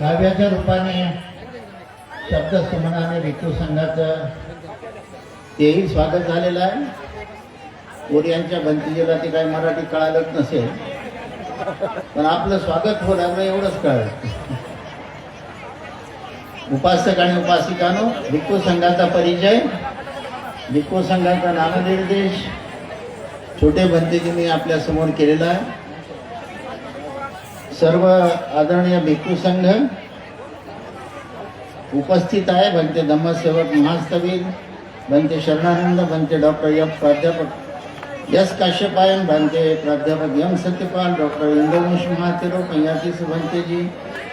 काव्याच्या रूपाने शब्दसुमनाने भिक्खू संघाचं तेही स्वागत झालेलं आहे. कोरियांच्या भंतीजीला ते काय मराठी कळालंच नसेल, पण आपलं स्वागत हो लागलं एवढंच कळलं. उपासक आणि उपासिकांनो, भिक्खू संघाचा परिचय, भिक्खू संघाचा नामनिर्देश छोटे भंतेजींनी आपल्या समोर केलेला आहे. सर्व आदरणीय भिक्खू संघ उपस्थित आहे. भंते धम्मसेवक महास्तवीर, भंते शरणानंद, भंते डॉक्टर एफ प्राध्यापक एस काश्यपायन, भंते प्राध्यापक एम सत्यपाल, डॉक्टर इंद्रवंश महातेरो, पैयातीस भंतेजी,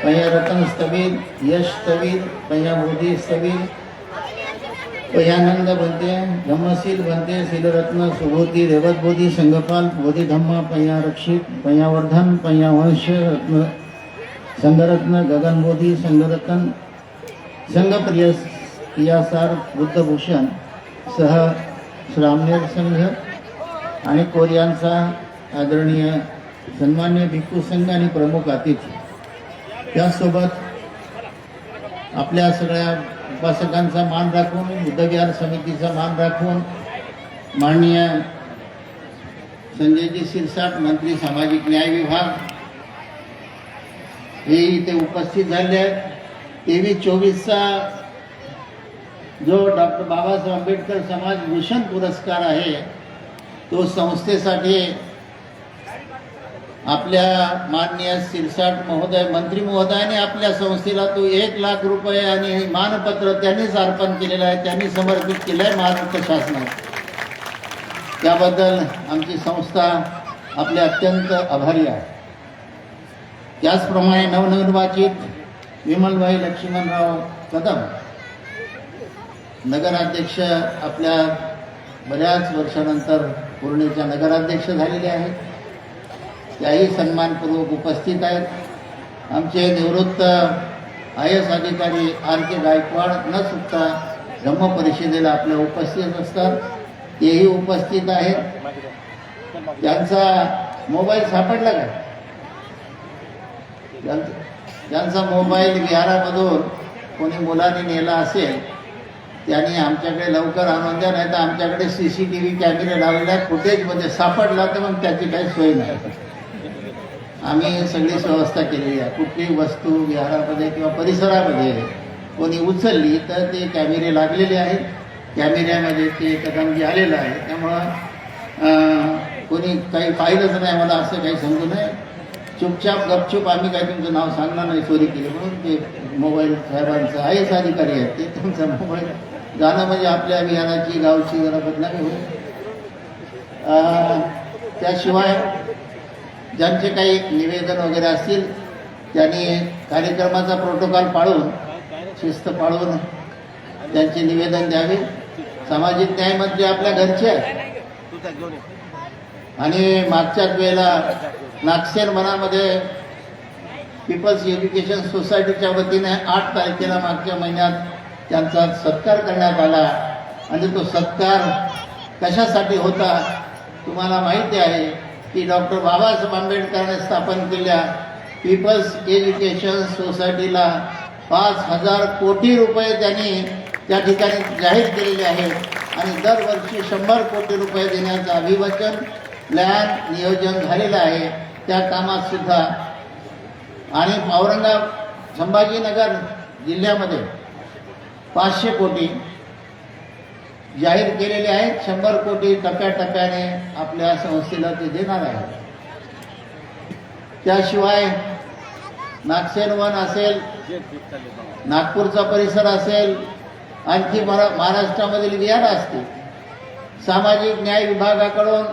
पैया रतन स्थवीर, यश स्थवीर, पैया बोधी स्थवीर, पैयानंद भंते, धम्मशील भंते, शीलरत्न सुबोधी, रेवत बोधी, संघपाल बोधी धम्मा, पैया रक्षित, पैयावर्धन, पैया वंश रत्न, संघरत्न, गगन बोधी, संघरत्न, संघप्रिय पियासार, बुद्धभूषण सह श्रामनेर संघ आणि कोरियांचा आदरणीय सन्मान्य भिक्खू संघ आणि प्रमुख अतिथी, त्यासोबत आपल्या सगळ्या उपासकांचा मान राखून, बुद्धविहार समितीचा मान राखून माननीय संजयजी शिरसाट, मंत्री सामाजिक न्याय विभाग हे इथे उपस्थित झाले आहेत. 23-24चा जो डॉक्टर बाबासाहेब आंबेडकर समाज भूषण पुरस्कार आहे, तो संस्थेसाठी आपल्या माननीय शिरसाट महोदय, मंत्री महोदयाने आपल्या संस्थेला तो 1 लाख रुपये आणि मानपत्र त्यांनीच अर्पण केलेलं आहे, त्यांनी समर्पित केलं आहे महाराष्ट्र शासनाला. त्याबद्दल आमची संस्था आपले अत्यंत आभारी आहे. त्याचप्रमाणे नवनिर्वाचित विमलबाई लक्ष्मणराव कदम नगराध्यक्ष आपल्या बऱ्याच वर्षानंतर पूर्णेच्या नगराध्यक्ष झालेले आहेत, त्याही सन्मानपूर्वक उपस्थित आहेत. आमचे निवृत्त IAS अधिकारी RK गायकवाड न चुकता धम्म परिषदेला आपल्या उपस्थित असतात, तेही उपस्थित आहेत. त्यांचा मोबाईल सापडला काय? त्यांचा मोबाईल विहारामधून कोणी मुलांनी नेला असेल त्यांनी आमच्याकडे लवकर आणून द्या, नाही तर आमच्याकडे CCTV कॅमेरे लावलेल्या फुटेजमध्ये सापडला तर मग त्याची काही सोय नाही. आम्ही सगळी व्यवस्था केलेली आहे. कुठलीही वस्तू विहारामध्ये किंवा परिसरामध्ये कोणी उचलली तर ते कॅमेरे लागलेले आहेत, कॅमेऱ्यामध्ये ते कदम आलेलं आहे. त्यामुळं कोणी काही पाहिलंच नाही मला असं काही समजू नये. चुपचाप गपचूप आम्ही काही तुमचं नाव सांगणार नाही चोरी केली म्हणून. ते मोबाईल साहेबांचं IAS अधिकारी आहेत, ते तुमचा मोबाईल जाणं म्हणजे आपल्या विहाराची गावची जरा बदनामी होईल. त्याशिवाय ज्यांचे काही निवेदन वगैरे असतील त्यांनी कार्यक्रमाचा प्रोटोकॉल पाळून, शिस्त पाळून त्यांचे निवेदन द्यावे. सामाजिक न्याय मंत्री आपल्या घरचे आहेत आणि मागच्याच वेळेला नागसेन वनामध्ये पीपल्स एज्युकेशन सोसायटीच्या वतीने 8 तारखेला मागच्या महिन्यात त्यांचा सत्कार करण्यात आला. आणि तो सत्कार कशासाठी होता तुम्हाला माहिती आहे की डॉक्टर बाबासाहेब आंबेडकरांनी स्थापन केलेल्या पीपल्स एज्युकेशन सोसायटीला 5,000 कोटी रुपये त्यांनी त्या ठिकाणी जाहीर केलेले आहेत आणि दरवर्षी 100 कोटी रुपये देण्याचं अभिवचन प्लॅन नियोजन झालेलं आहे त्या कामात सुद्धा. आणि संभाजीनगर जिल्ह्यामध्ये 500 कोटी जाहीर केलेले आहेत. 100 कोटी टप्प्याटप्प्याने आपल्या संस्थेला ते देणार आहे. त्याशिवाय नागसेन वन असेल, नागपूरचा परिसर असेल, आणखी महाराष्ट्रामधील विहार असतील, सामाजिक न्याय विभागाकडून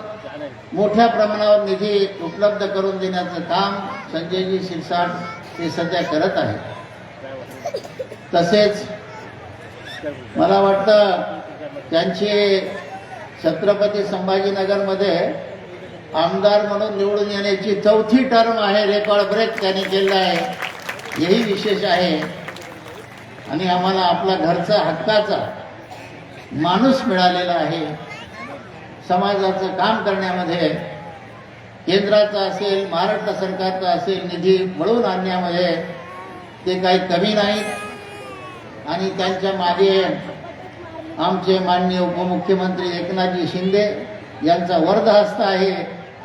मोठ्या प्रमाणावर निधी उपलब्ध करून देण्याचं काम संजयजी शिरसाट हे सध्या करत आहेत. तसेच मला वाटतं त्यांची छत्रपती संभाजीनगरमध्ये आमदार म्हणून निवडून येण्याची 4थी टर्म आहे. रेकॉर्ड ब्रेक त्यांनी केला आहे, हेही विशेष आहे. आणि आम्हाला आपला घरचा हक्काचा माणूस मिळालेला आहे. समाजाचं काम करण्यामध्ये केंद्राचा असेल, महाराष्ट्र सरकारचा असेल, निधी मिळवून आणण्यामध्ये ते काही कमी नाहीत. आणि त्यांच्या मागे आमचे माननीय उपमुख्यमंत्री एकनाथजी शिंदे यांचा वर्धहस्त आहे.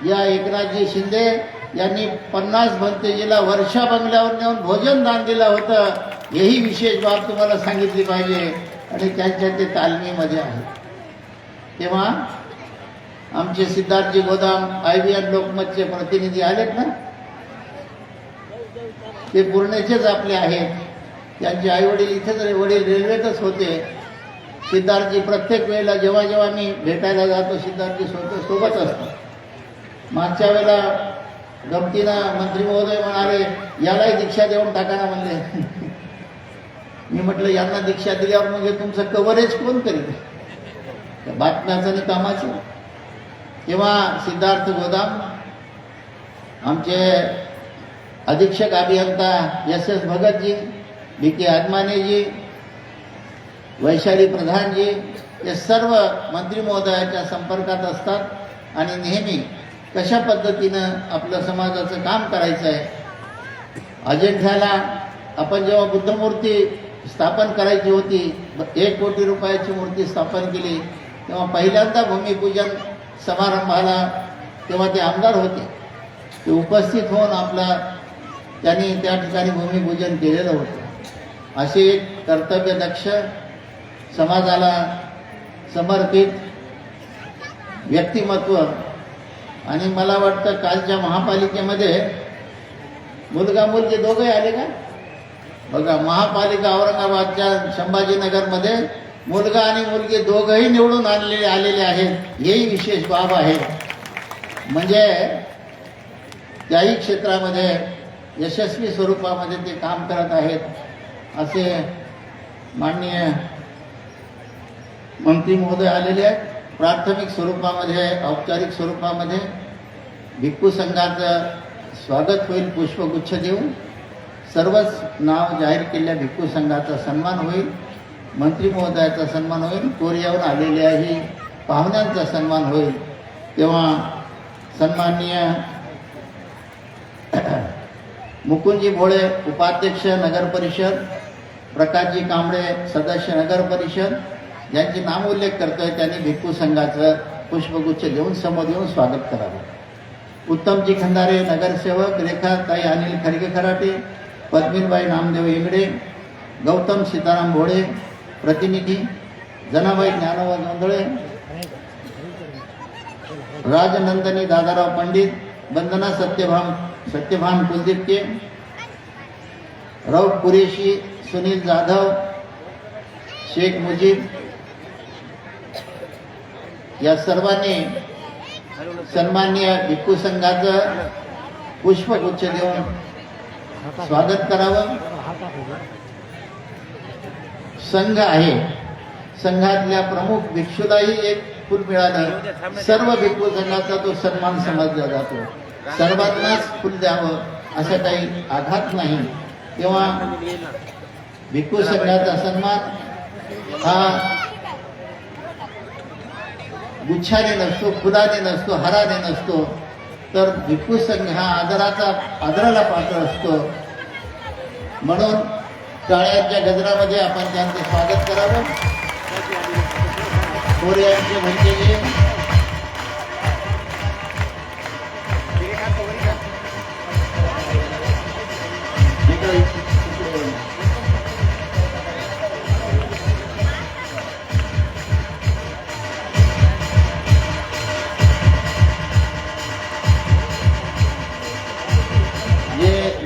या एकनाथजी शिंदे यांनी 50 भंतेजीला वर्षा बंगल्यावर नेऊन भोजन दान दिलं होतं, हेही विशेष बाब तुम्हाला सांगितली पाहिजे. आणि त्यांच्या ते तालमीमध्ये आहे. तेव्हा आमचे सिद्धार्थजी गोदाम IBN लोकमतचे प्रतिनिधी आलेत ना, ते पूर्णेचेच आपले आहेत. त्यांचे आईवडील इथेच, वडील रेल्वेतच होते. सिद्धार्थजी प्रत्येक वेळेला जेव्हा जेव्हा मी भेटायला जातो सिद्धार्थजी सोबत असतात. मागच्या वेळेला गमतीनं मंत्री महोदय म्हणाले यालाही दीक्षा देऊन टाका ना म्हणले. मी म्हटलं यांना दीक्षा दिल्यावर मग हे तुमचं कव्हरेज कोण करेल, बातम्याचं आणि कामाचं. तेव्हा सिद्धार्थ गोदाम, आमचे अधीक्षक अभियंता SS भगतजी, BK आदमानेजी, वैशाली प्रधानजी, हे सर्व मंत्री महोदयाच्या संपर्कात असतात आणि नेहमी कशा पद्धतीनं आपलं समाजाचं काम करायचं आहे. अजिंठ्याला आपण जेव्हा बुद्धमूर्ती स्थापन करायची होती, 1 कोटी रुपयाची मूर्ती स्थापन केली, तेव्हा पहिल्यांदा भूमिपूजन समारंभाला तेव्हा ते आमदार होते, ते उपस्थित होऊन त्यांनी त्या ठिकाणी भूमिपूजन केलेलं होतं. असे एक कर्तव्यदक्ष, समाजाला समर्पित व्यक्तिमत्व. आणि मला वाटतं कालच्या महापालिकेमध्ये मुलगा मुलगी दोघंही आले का बघा. महापालिका औरंगाबादच्या संभाजीनगरमध्ये मुलगा आणि मुलगी दोघंही निवडून आलेले आहेत, हेही विशेष बाब आहे. म्हणजे त्याही क्षेत्रामध्ये यशस्वी स्वरूपामध्ये ते काम करत आहेत. असे माननीय मंत्री महोदय आलेले आहेत. प्राथमिक स्वरूपामध्ये, औपचारिक स्वरूपामध्ये भिक्खू संघाचं स्वागत होईल पुष्पगुच्छ देऊन. सर्वच नाव जाहीर केलेल्या भिक्खू संघाचा सन्मान होईल, मंत्री महोदयाचा सन्मान होईल, कोरियाहून आलेल्याही पाहुण्यांचा सन्मान होईल. तेव्हा सन्माननीय मुकुंदजी भोळे उपाध्यक्ष नगर परिषद, प्रकाशजी कांबळे सदस्य नगर परिषद, ज्यांचे नामोल्लेख करतोय त्यांनी भिक्खू संघाचं पुष्पगुच्छ देऊन समोर येऊन स्वागत करावं। उत्तमजी खंदारे नगरसेवक, रेखाताई अनिल खरगे खराटे, पद्मिनबाई नामदेव इंगडे, गौतम सीताराम भोळे प्रतिनिधी, जनाबाई ज्ञानोबा जोंधळे, राजनंदनी दादाराव पंडित, वंदना सत्यभान कुलदीप के, रौफ कुरेशी, सुनील जाधव, शेख मुजीब, या सर्वांनी सन्माननीय भिक्खू संघाचं पुष्पगुच्छ देऊन स्वागत करावं। संघ आहे, संघातल्या प्रमुख भिक्षूलाही एक फूल मिळालं, सर्व भिक्खू संघाचा तो सन्मान समजला जातो। सर्वांनाच फुल द्यावं असं काही आघात नाही, तेव्हा भिक्खू संघाचा सन्मान हा गुच्छाने नसतो, फुलाने नसतो, हाराने नसतो, तर भिक्खू संघ हा आदराला पात्र असतो। म्हणून टाळ्यांच्या गजरामध्ये आपण त्यांचं स्वागत करावं। कोरियांचे म्हणजे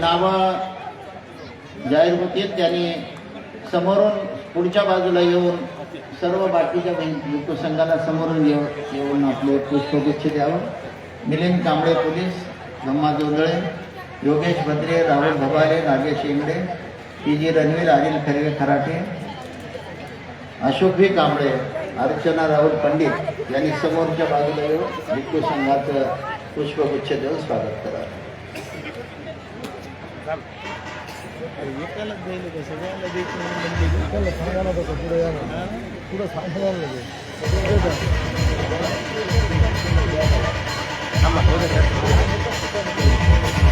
नावं जाहीर होते त्यांनी समोरून पुढच्या बाजूला येऊन सर्व बाकीच्या भिक्खू संघाला समोरून येऊन आपले पुष्पगुच्छ द्यावं। मिलिंद कांबळे पोलीस, ब्रह्मा जोंधळे, योगेश भद्रे, राहुल भबारे, नागेश इंगडे, PG रणवीर, अनिल खरगे खराटे, अशोक V कांबळे, अर्चना राहुल पंडित यांनी समोरच्या बाजूला येऊन भिक्खू संघाचं पुष्पगुच्छ देऊन स्वागत करावं।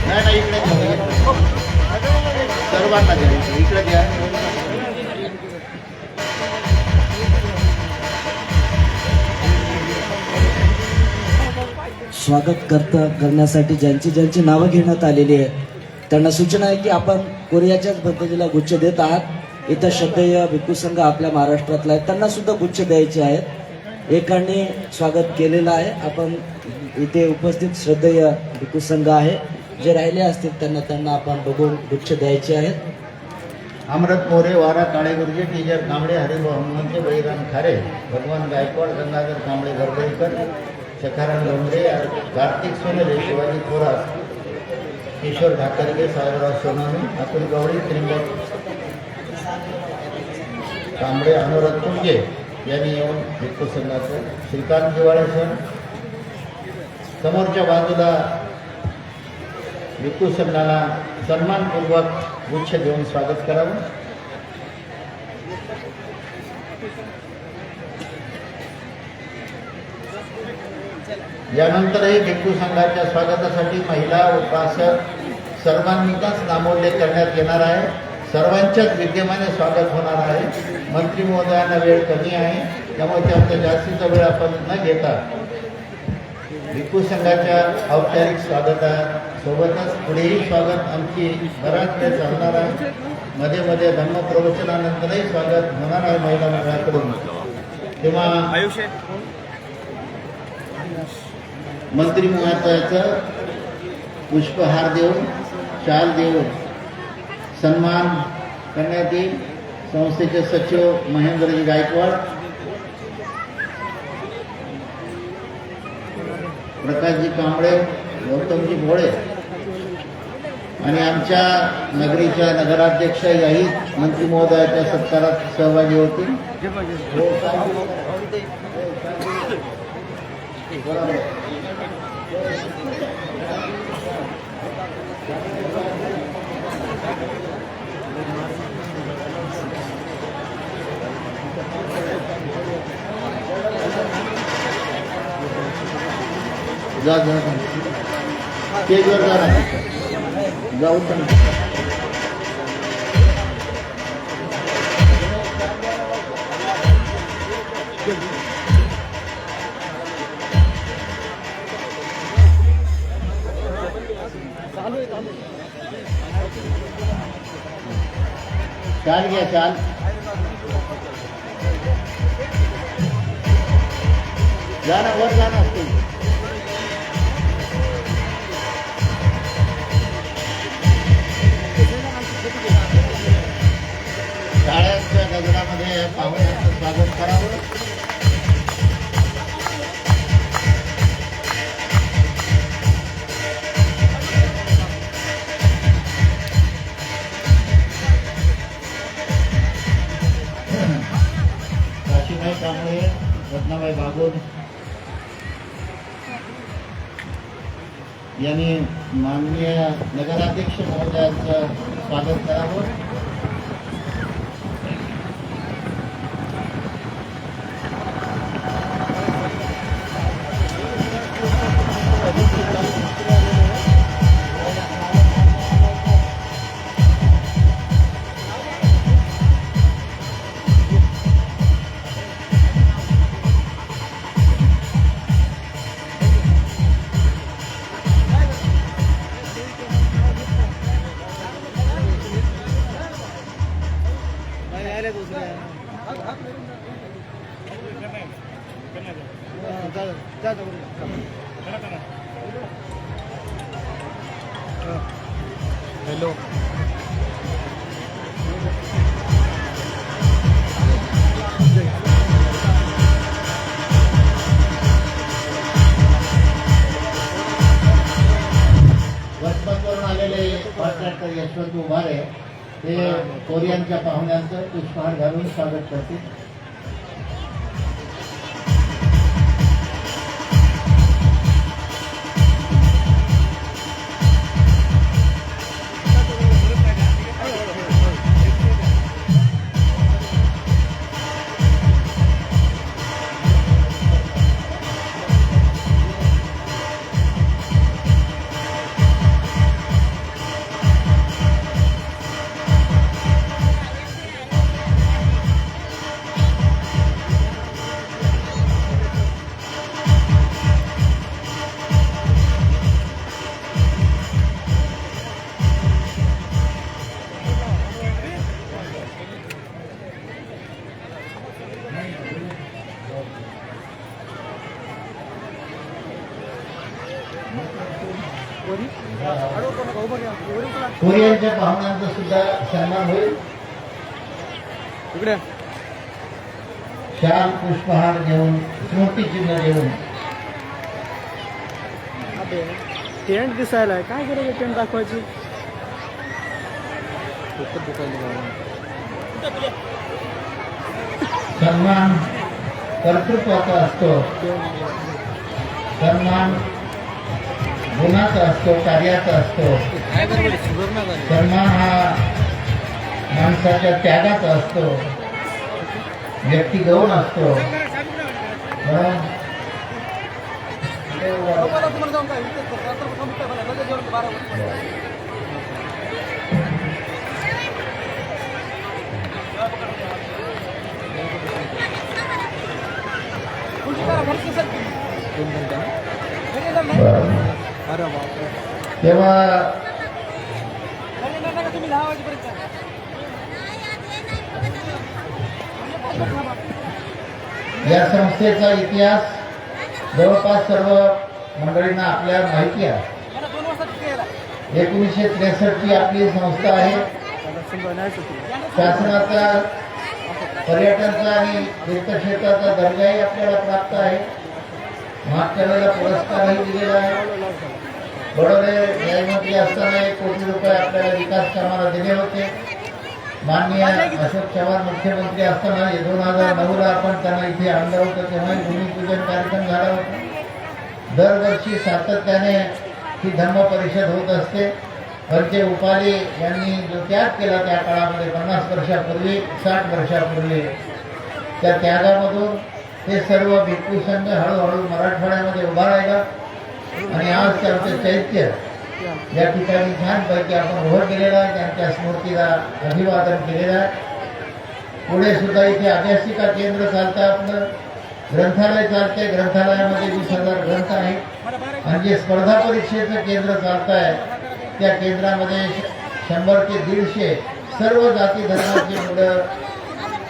नाही इकडे सर्वांना द्या, इकडे द्या। स्वागत करण्यासाठी ज्यांची नावं घेण्यात आलेली आहेत त्यांना सूचना आहे की आपण कोरियाच्याच पद्धतीला गुच्छ देत आहात। इथं श्रद्धेय भिक्खू संघ आपल्या महाराष्ट्रातला आहे, त्यांना सुद्धा गुच्छ द्यायचे आहेत। एकाने स्वागत केलेलं आहे, आपण इथे उपस्थित श्रद्धेय भिक्खू संघ आहे, जे राहिले असतील त्यांना आपण बघून गुच्छ द्यायचे आहेत। अमृत मोरे, वारा काळे गुरुजी, टीजर कांबळे, हरिभाऊ हनुमंते, बळीराम खारे, भगवान गायकवाड, गंगाधर कांबळे गरबईकर, सखाराम डोंगरे, कार्तिक सोनले, शिवाजी थोरात, किशोर ठाकरगे, साहेबराव सोनवणे, अतुल गवळी, त्रिंबक कांबळे, अनुराग तुंगे यांनी येऊन भिक्खू संघाचं श्रीकांत दिवाळे सर समोरच्या बाजूला भिक्खू संघाला सन्मानपूर्वक गुच्छ देऊन स्वागत करावं। यानंतरही भिक्खू संघाच्या स्वागतासाठी महिला, उपासक सर्वांचाच नामोल्लेख करण्यात येणार आहे। सर्वांच्याच विद्यमाने स्वागत होणार आहे। मंत्री महोदयांना वेळ कमी आहे, त्यामुळे त्यांचा जास्तीचा वेळ आपण न घेता भिक्खू संघाच्या औपचारिक स्वागतासोबतच पुढेही स्वागत आमची बराच वेळ चालणार आहे। मध्ये मध्ये धम्मप्रवचनानंतरही स्वागत होणार आहे महिला मंडळाकडून। तेव्हा मंत्री महोदयाचं पुष्पहार देऊन, शाल देऊन सन्मान करण्यात येईल। संस्थेचे सचिव महेंद्रजी गायकवाड, प्रकाशजी कांबळे, गौतमजी भोळे आणि आमच्या नगरीच्या नगराध्यक्ष याही मंत्री महोदयाच्या सत्कारात सहभागी होतील। जा स्टेजवर जाऊ शाल घ्या शाल. जा ना वर जा ना तुम्ही. शाळांच्या गजरामध्ये पाहुण्यांचं स्वागत करावं. काशीबाई कांबळे, रत्नाबाई बागुल यांनी माननीय नगराध्यक्ष महोदयांचं स्वागत करावं. हॅलो. वसमतवरून आलेले कॉन्ट्रॅक्टर यशवंत उभारे हे कोरियनच्या पाहुण्यांचं पुष्पहार घालून स्वागत करतील. कोरियनच्या पाहुण्यांचा सुद्धा सन्मान होईल. इकडे शाल पुष्पहार देऊन स्मृतिचिन्ह देऊन टेंट दिसायला आहे. काय करायचं टेंट दाखवायची. सन्मान कर्तृत्वाचा असतो. सन्मान गुणाचा असतो, कार्याचा असतो. सन्मान हा माणसाच्या त्यागाचा असतो, व्यक्तिगौण असतो. म्हणून तेव्हा या संस्थेचा इतिहास जवळपास सर्व मंडळींना आपल्या माहिती आहे. 1963 ची आपली संस्था आहे. शासनाचा पर्यटनचा आणि तीर्थक्षेत्राचा दर्जाही आपल्याला प्राप्त आहे. मागच्या वेळेला पुरस्कारही दिलेला आहे. बडोदे न्यायमंत्री असताना 1 कोटी रुपये आपल्याला विकास कामाला दिले होते. माननीय अशोक चव्हाण मुख्यमंत्री असताना 2009ला आपण त्यांना इथे आणलं होतं, तेव्हा भूमिपूजन कार्यक्रम झाला होता. दरवर्षी सातत्याने ही धर्म परिषद होत असते. पंचे उपाली यांनी जो त्याग केला त्या काळामध्ये 50 वर्षापूर्वी 60 वर्षापूर्वी, त्या त्यागामधून हे सर्व भिक्खू संघ हळूहळू मराठवाड्यामध्ये उभा राहिला आणि आज त्यांचं चैत्य या ठिकाणी छानपैकी आपण उभं केलेलं आहे. त्यांच्या स्मृतीला अभिवादन केलेलं आहे. पुढे सुद्धा इथे अभ्यासिका केंद्र चालतं, आपलं ग्रंथालय चालतंय. ग्रंथालयामध्ये 20,000 ग्रंथ आहेत आणि जे स्पर्धा परीक्षेचं केंद्र चालत आहे त्या केंद्रामध्ये 100 ते 150 सर्व जाती धर्माची मुलं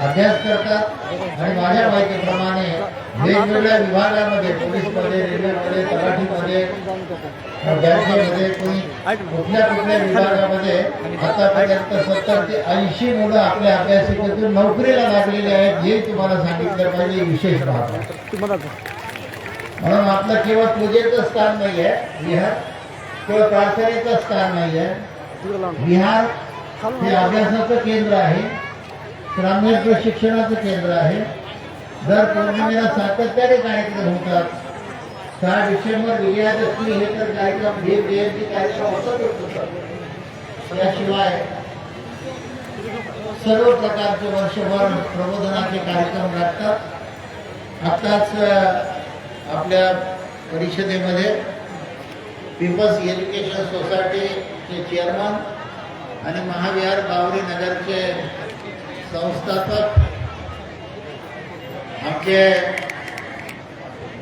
अभ्यास करतात आणि माझ्या माहितीप्रमाणे वेगवेगळ्या विभागामध्ये पोलीसमध्ये, रेल्वेमध्ये, तलाठीमध्ये, बँकेमध्ये, कुठल्या विभागामध्ये आतापर्यंत 70 ते 80 मुलं आपल्या अभ्यासिकेतून नोकरीला लागलेली आहेत. हे तुम्हाला सांगितलं पाहिजे विशेष बाब. म्हणून आपलं केवळ पूजेचं स्थान नाही आहे विहार, केवळ प्रार्थनेचं स्थान नाही आहे विहार. हे अभ्यासाचं केंद्र आहे, ग्रामीण प्रशिक्षणाचं केंद्र आहे. दर पौर्णिमेला सातत्याने कार्यक्रम होतात. 6 डिसेंबर विजयादशमी हे तर कार्यक्रम, भीम जयंती कार्यक्रम होतात. याशिवाय सर्व प्रकारचे वर्षभर प्रबोधनाचे कार्यक्रम लागतात. आत्ताच आपल्या परिषदेमध्ये पीपल्स एज्युकेशन सोसायटीचे चेअरमन आणि महाविहार बावरी नगरचे संस्थापक आमचे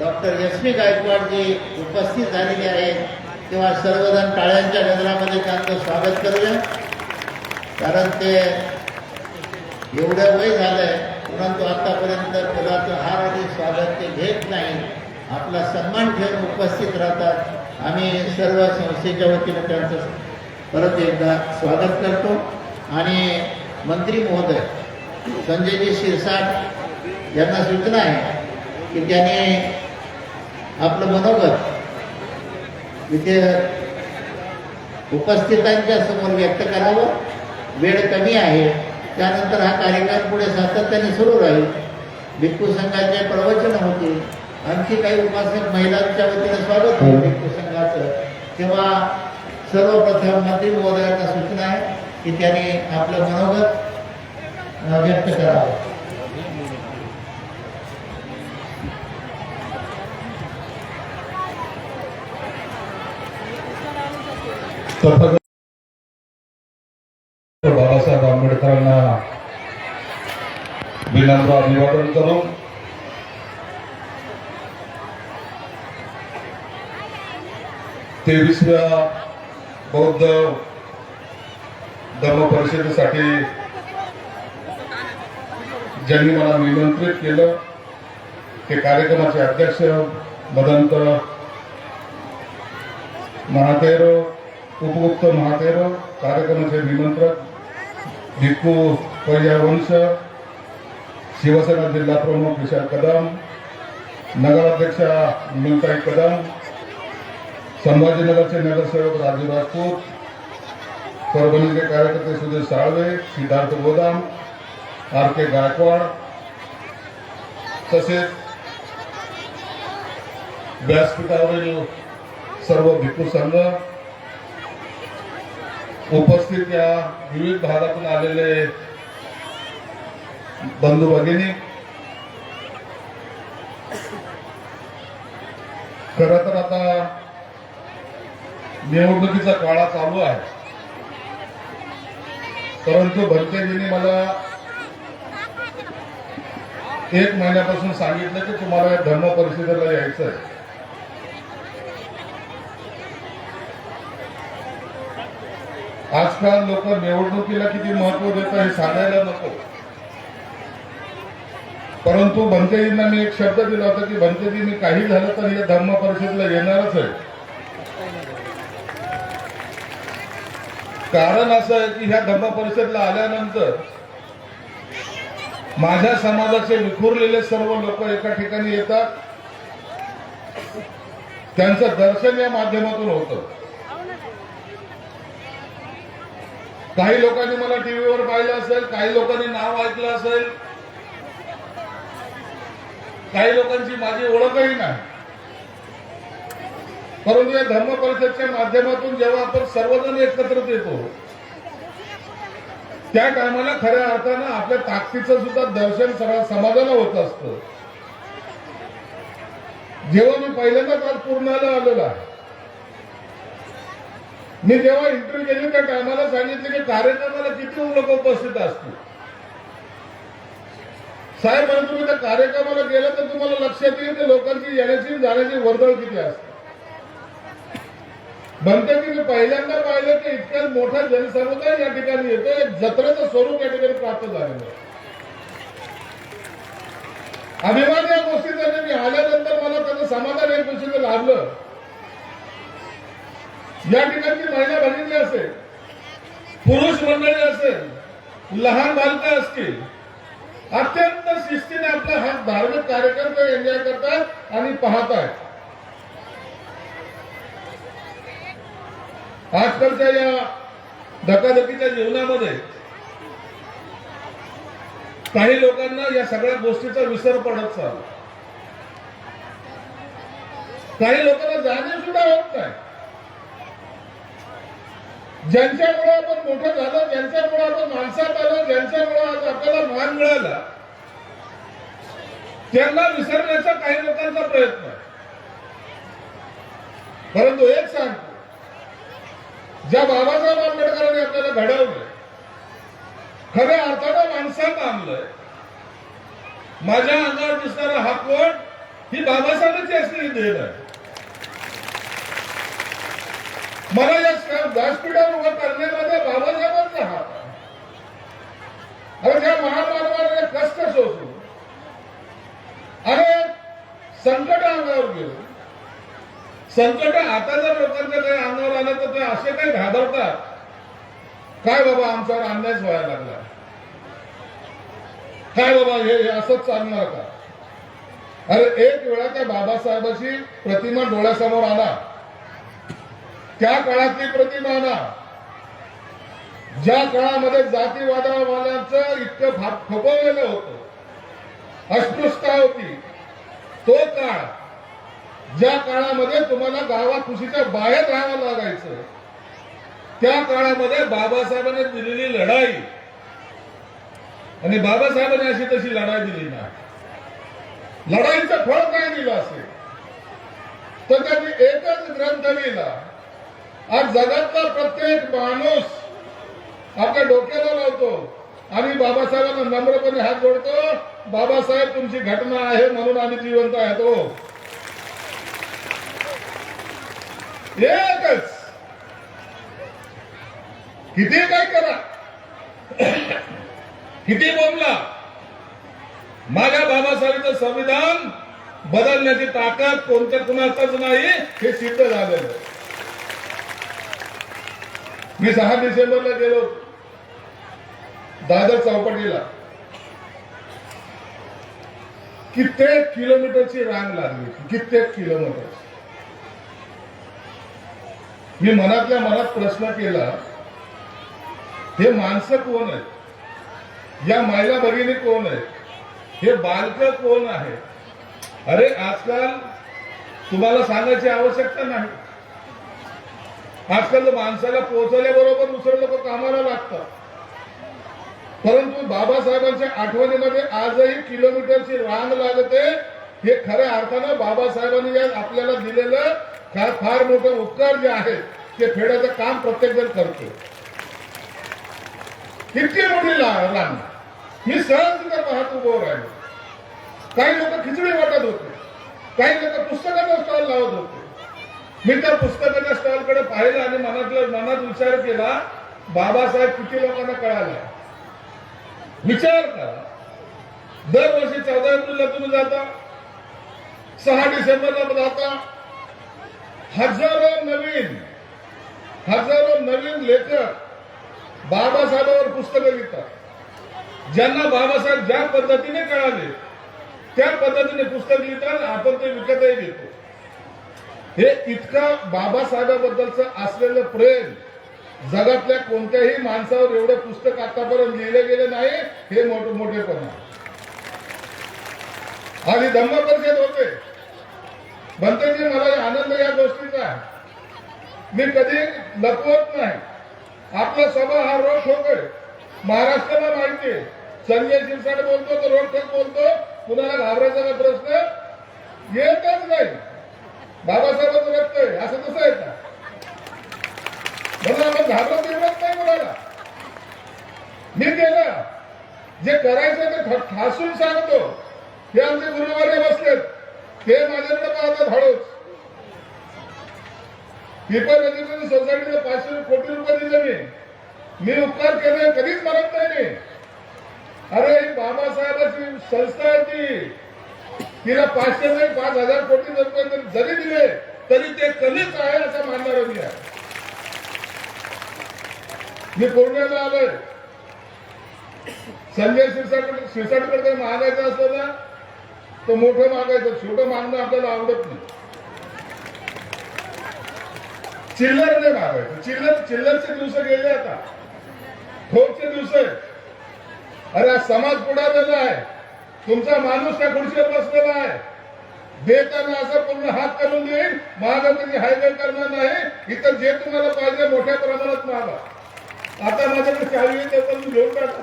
डॉक्टर यशवी गायकवाडजी उपस्थित झालेले आहेत. तेव्हा सर्वजण टाळ्यांच्या गजरामध्ये त्यांचं स्वागत करूया. कारण ते एवढं वय झालंय परंतु आतापर्यंत फुलाचं हार आणि स्वागत ते घेत नाही. आपला सन्मान ठेवून उपस्थित राहतात. आम्ही सर्व संस्थेच्या वतीने त्यांचं परत एकदा स्वागत करतो. आणि मंत्री महोदय संजयजी शिरसाट यांना सूचना आहे की त्यांनी आपलं मनोगत इथे उपस्थितांच्या समोर व्यक्त करावं. वेळ कमी आहे, त्यानंतर हा कार्यक्रम पुढे सातत्याने सुरू राहील. भिक्खू संघाचे प्रवचन होतील, आणखी काही उपासक महिलांच्या वतीने स्वागत होईल भिक्खू संघाचं. तेव्हा सर्वप्रथम मंत्री महोदयांना सूचना आहे की त्यांनी आपलं मनोगत व्यक्त करावं. बाबासाहेब आंबेडकरांना विनम्र अभिवादन करून तेवीसव्या बौद्ध धर्म परिषदेसाठी ज्यांनी मला निमंत्रित केलं ते कार्यक्रमाचे अध्यक्ष मदंत महातेरो, उपगुप्त महातेरो, कार्यक्रमाचे निमंत्रक भिक्खू परियावंश, शिवसेना जिल्हा प्रमुख विशाल कदम, नगराध्यक्षा मिलताई कदम, संभाजीनगरचे नगरसेवक राजू राजपूत, परभणीचे कार्यकर्ते सुधीर साळवे, सिद्धार्थ गोदाम, आर.के. गायकवाड, तसेच व्यासपीठावरील सर्व भिक्खू संघ, उपस्थित या विविध भागातून आलेले बंधू भगिनी, खरं तर आता निवडणुकीचा काळा चालू आहे, परंतु भंतेजींनी मला 1 महिन्यापासून सांगितलं की तुम्हाला या धर्म परिषदेला यायचं आहे. आजकाल लोक निवडणुकीला किती महत्व देतात हे सांगायला नको, परंतु भंतेजींना मी एक शब्द दिला होता की भंतेजी मी काही झालं तर या धर्म परिषदेला येणारच आहे. कारण असं आहे की ह्या धर्म परिषदेला आल्यानंतर माझ्या समाजाचे विखुरलेले सर्व लोक एका ठिकाणी येतात, त्यांचं दर्शन या माध्यमातून होतं. काही लोकांनी मला टीव्हीवर पाहिलं असेल, काही लोकांनी नाव ऐकलं असेल, काही लोकांची माझी ओळखही नाही, परंतु या धर्म परिषदेच्या माध्यमातून जेव्हा आपण सर्वजण एकत्रित येतो त्या टायमाला खऱ्या अर्थानं आपल्या ताकदीचं सुद्धा दर्शन सगळ्या समाजाला होत असतं. जेव्हा मी पहिल्यांदाच आज पूर्णाला आलेला आहे, मी जेव्हा इंटरव्ह्यू केली त्या टायमाला सांगितले की कार्यक्रमाला किती लोक उपस्थित असतील. साहेब म्हणून तुम्ही त्या कार्यक्रमाला गेलं तर तुम्हाला लक्षात येईल की लोकांची येण्याची जाण्याची वर्दळ किती असते. बनतेजीने पहिल्यांदा पाहिलं की इतक्या मोठा जनसमुदाय या ठिकाणी येतो, एक जत्रेचं स्वरूप या ठिकाणी प्राप्त झालेलं आहे. अभिमान या गोष्टीचा मी आल्यानंतर मला त्याचं समाधान एक गोष्टीचं लाभलं. या ठिकाणची महिला भगिनी असेल, पुरुष मंडळी असेल, लहान बालकं असतील, अत्यंत शिस्तीने आपला हा धार्मिक कार्यक्रम ते एन्जॉय करतात आणि पाहतायत. आजकालच्या या धकाधकीच्या जीवनामध्ये काही लोकांना या सगळ्या गोष्टीचा विसर पडत चालला. काही लोकांना जाणीव सुद्धा होत नाही. ज्यांच्यामुळे आपण मोठं झालं, ज्यांच्यामुळे आपण माणसात आलो, ज्यांच्यामुळे आज आपल्याला मान मिळाला, त्यांना विसरण्याचा काही लोकांचा प्रयत्न आहे. परंतु एक सांगतो, ज्या बाबासाहेब आंबेडकरांनी आपल्याला घडवलं, खऱ्या अर्थानं माणसात आणलंय. माझ्या अंगावर दिसणारा हा कोट ही बाबासाहेबांची असलेली देण आहे. मला या व्यासपीठावर उभं करण्यामध्ये बाबासाहेबांचा हात आहे. अरे त्या महामानवाने कष्ट सोसून अरे संकट अंगावर गेलो. संकट आता जर लोकांच्या काही अंगावर आलं तर ते असे काही घाबरतात, काय बाबा आमच्यावर अन्यायच व्हायला लागला, काय बाबा हे असंच चालणार का. अरे एक वेळा त्या बाबासाहेबाची प्रतिमा डोळ्यासमोर आणा, त्या काळातली प्रतिमा आणा, ज्या काळामध्ये जातीवादावाल्यांचं इतकं खपवलेलं होतं, अस्पृश्यता होती, तो काळ, ज्या काळामध्ये तुम्हाला गावाखुशीच्या बाहेर राहावं लागायचं, त्या काळामध्ये बाबासाहेबांनी दिलेली लढाई, आणि बाबासाहेबांनी अशी तशी लढाई दिली नाही. लढाईचं फळ काय दिलं असेल तर त्यांनी एकच ग्रंथ लिहिला. आज जगातला प्रत्येक माणूस आपल्या डोक्याला लावतो आणि बाबासाहेबांना नम्रपणे हात जोडतो, बाबासाहेब तुमची घटना आहे म्हणून आम्ही जिवंत आहेत. हो, एकच. किती काय करा, किती बोलला, माझ्या बाबासाहेबांचं संविधान बदलण्याची ताकद कोणत्या कुणाचाच नाही, हे सिद्ध झालेलं. मी 6 डिसेंबरला गेलो दादर चौपाटीला. कित्येक किलोमीटरची रांग लागली, कित्येक किलोमीटर. मी मनातल्या मनात प्रश्न केला, हे माणसं कोण आहेत, या महिला भगिनी कोण आहेत, हे बालक कोण आहे. अरे आजकाल तुम्हाला सांगायची आवश्यकता नाही. आजकाल माणसाला पोहोचल्याबरोबर दुसरे लोक कामाला लागतात. परंतु बाबासाहेबांच्या आठवणीमध्ये आजही किलोमीटरची रांग लागते. हे खऱ्या अर्थानं बाबासाहेबांनी आपल्याला दिलेलं फार मोठं उपकार जे आहेत ते फेडायचं काम प्रत्येक जण करतो. इतकी मोठी रांग मी सहज तिथे पाहत उभं राहिलो. काही लोक खिचडी वाटत होते, काही लोक पुस्तकाचा स्टॉल लावत होते. मी त्या पुस्तकाच्या स्टॉलकडे पाहिलं आणि मनात विचार केला, बाबासाहेब किती लोकांना कळाले. विचार करा, दरवर्षी 14 एप्रिलला तुम्ही जाता, 6 डिसेंबरला जाता, हजारो नवीन लेखक बाबासाहेबांवर पुस्तकं लिहितात. ज्यांना बाबासाहेब ज्या पद्धतीने कळाले त्या पद्धतीने पुस्तक लिहितात, आपण ते विकतही घेतो. हे इतका बाबासाहेबांबद्दलचं असलेलं प्रेम जगातल्या कोणत्याही माणसावर एवढं पुस्तक आतापर्यंत लिहिले गेले नाही. हे मोठेपणा. आधी धम्म परिषद होते, भंतेजी मला आनंद या गोष्टीचा आहे, मी कधी लपवत नाही. आपला सभा हा रोज ठोकय, महाराष्ट्राला माहिती आहे. संजय शिरसाट बोलतो तर रोज ठोक बोलतो, कुणाला घाबरायचा का प्रश्न येतच नाही. बाबासाहेबांचं रक्त आहे असं तसं आहे का, म्हणून आपण घाबरत बिरत नाही कुणाला. मी केलं जे करायचं ते ठासून सांगतो. हे आमचे गुरुवारी बसलेत, ते माझ्याकडे पाहतात हळूच. पीपल एज्युकेशन सोसायटीला 500 कोटी रुपये दिले मी उपकार केले कधीच म्हणत नाही मी. अरे ही बाबासाहेबांची संस्था आहे ती, तिला 500 नाही 5,000 कोटी रुपये जरी दिले तरी ते कमीच आहे असं मानणार मी आहे. मी पूर्णिमेला आलोय. संजय शिरसाटकडे मागायचं असतं ना तर मोठं मागायचं, छोटं मागणं आपल्याला आवडत नाही. चिल्लर नाही मागायचं. चिल्लरचे दिवस गेले आता, ठोकचे दिवस आहे. अरे हा समाज पुढारलेला आहे, तुमचा माणूस त्या खुर्चीवर बसलेला आहे. देताना असं पूर्ण हात करून देईल, महागाची हायवे करणार नाही. इतर जे तुम्हाला पाहिजे मोठ्या प्रमाणात मागा. आता माझ्याकडे चावी येते पण मी घेऊन टाका.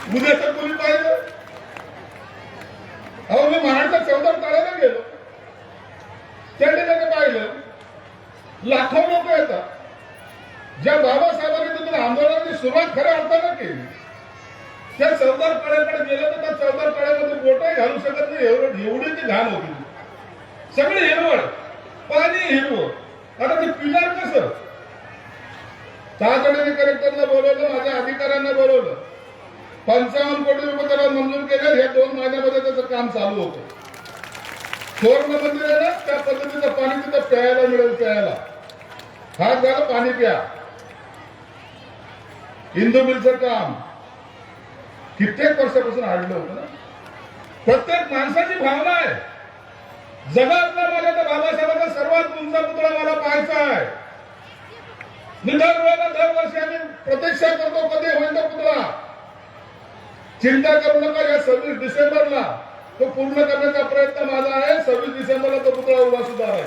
उद्या तर कोणी पाहिजे. अहो मी महाडचा चौदा तळ्याला गेलो, त्या ठिकाणी पाहिलं लाखो लोक येतात. ज्या बाबासाहेबांनी तिथून आंदोलनाची सुरुवात खऱ्या अर्थानं केली, त्या चौदार कड्याकडे गेलं तर त्या चौदार कड्यामध्ये बोटही घालू शकत नाही, एवढी ती घाण होती. सगळी हिरवळ, पाणी हिरवळ. आता ते पिणार कसं? तातडीने कलेक्टरला बोलवलं, माझ्या अधिकाऱ्यांना बोलवलं. 55 कोटी रुपये त्याला मंजूर केले. या 2 महिन्यामध्ये त्याचं काम चालू होतं. सुवर्ण मंदिर आहे ना, त्या पद्धतीचं पाणी तिथं प्यायला मिळेल. प्यायला हात घाला, पाणी प्या. इंदू मिलचं काम कित्येक वर्षापासून आणलं होतं ना. प्रत्येक माणसाची भावना आहे, जगातला माझ्या त्या बाबासाहेबांचा सर्वात उंच पुतळा मला पाहायचा आहे. मी दरवर्षी आम्ही प्रतीक्षा करतो कधी होईल तो पुतळा. चिंता करू नका, या 26 डिसेंबरला तो पूर्ण करण्याचा प्रयत्न माझा आहे. 26 डिसेंबरला तो पुतळा उभा सुद्धा आहे.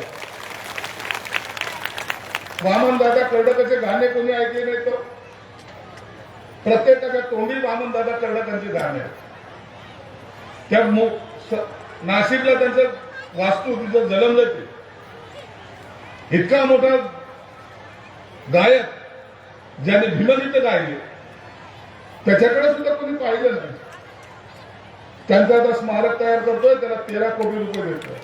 वामनदादा कर्डकाचे गाणे कोणी ऐकले नाही तो? प्रत्येकाच्या तोंडी वामनदादा कर्डकांची गाणे. त्या नाशिकला त्यांचं वास्तू तिथं जलमलं ते. इतका मोठा गायक ज्याने भीमगीत गायले, त्याच्याकडे सुद्धा कोणी पाहिलं नाही. त्यांचा आता स्मारक तयार करतोय, त्याला 13 कोटी रुपये देतोय.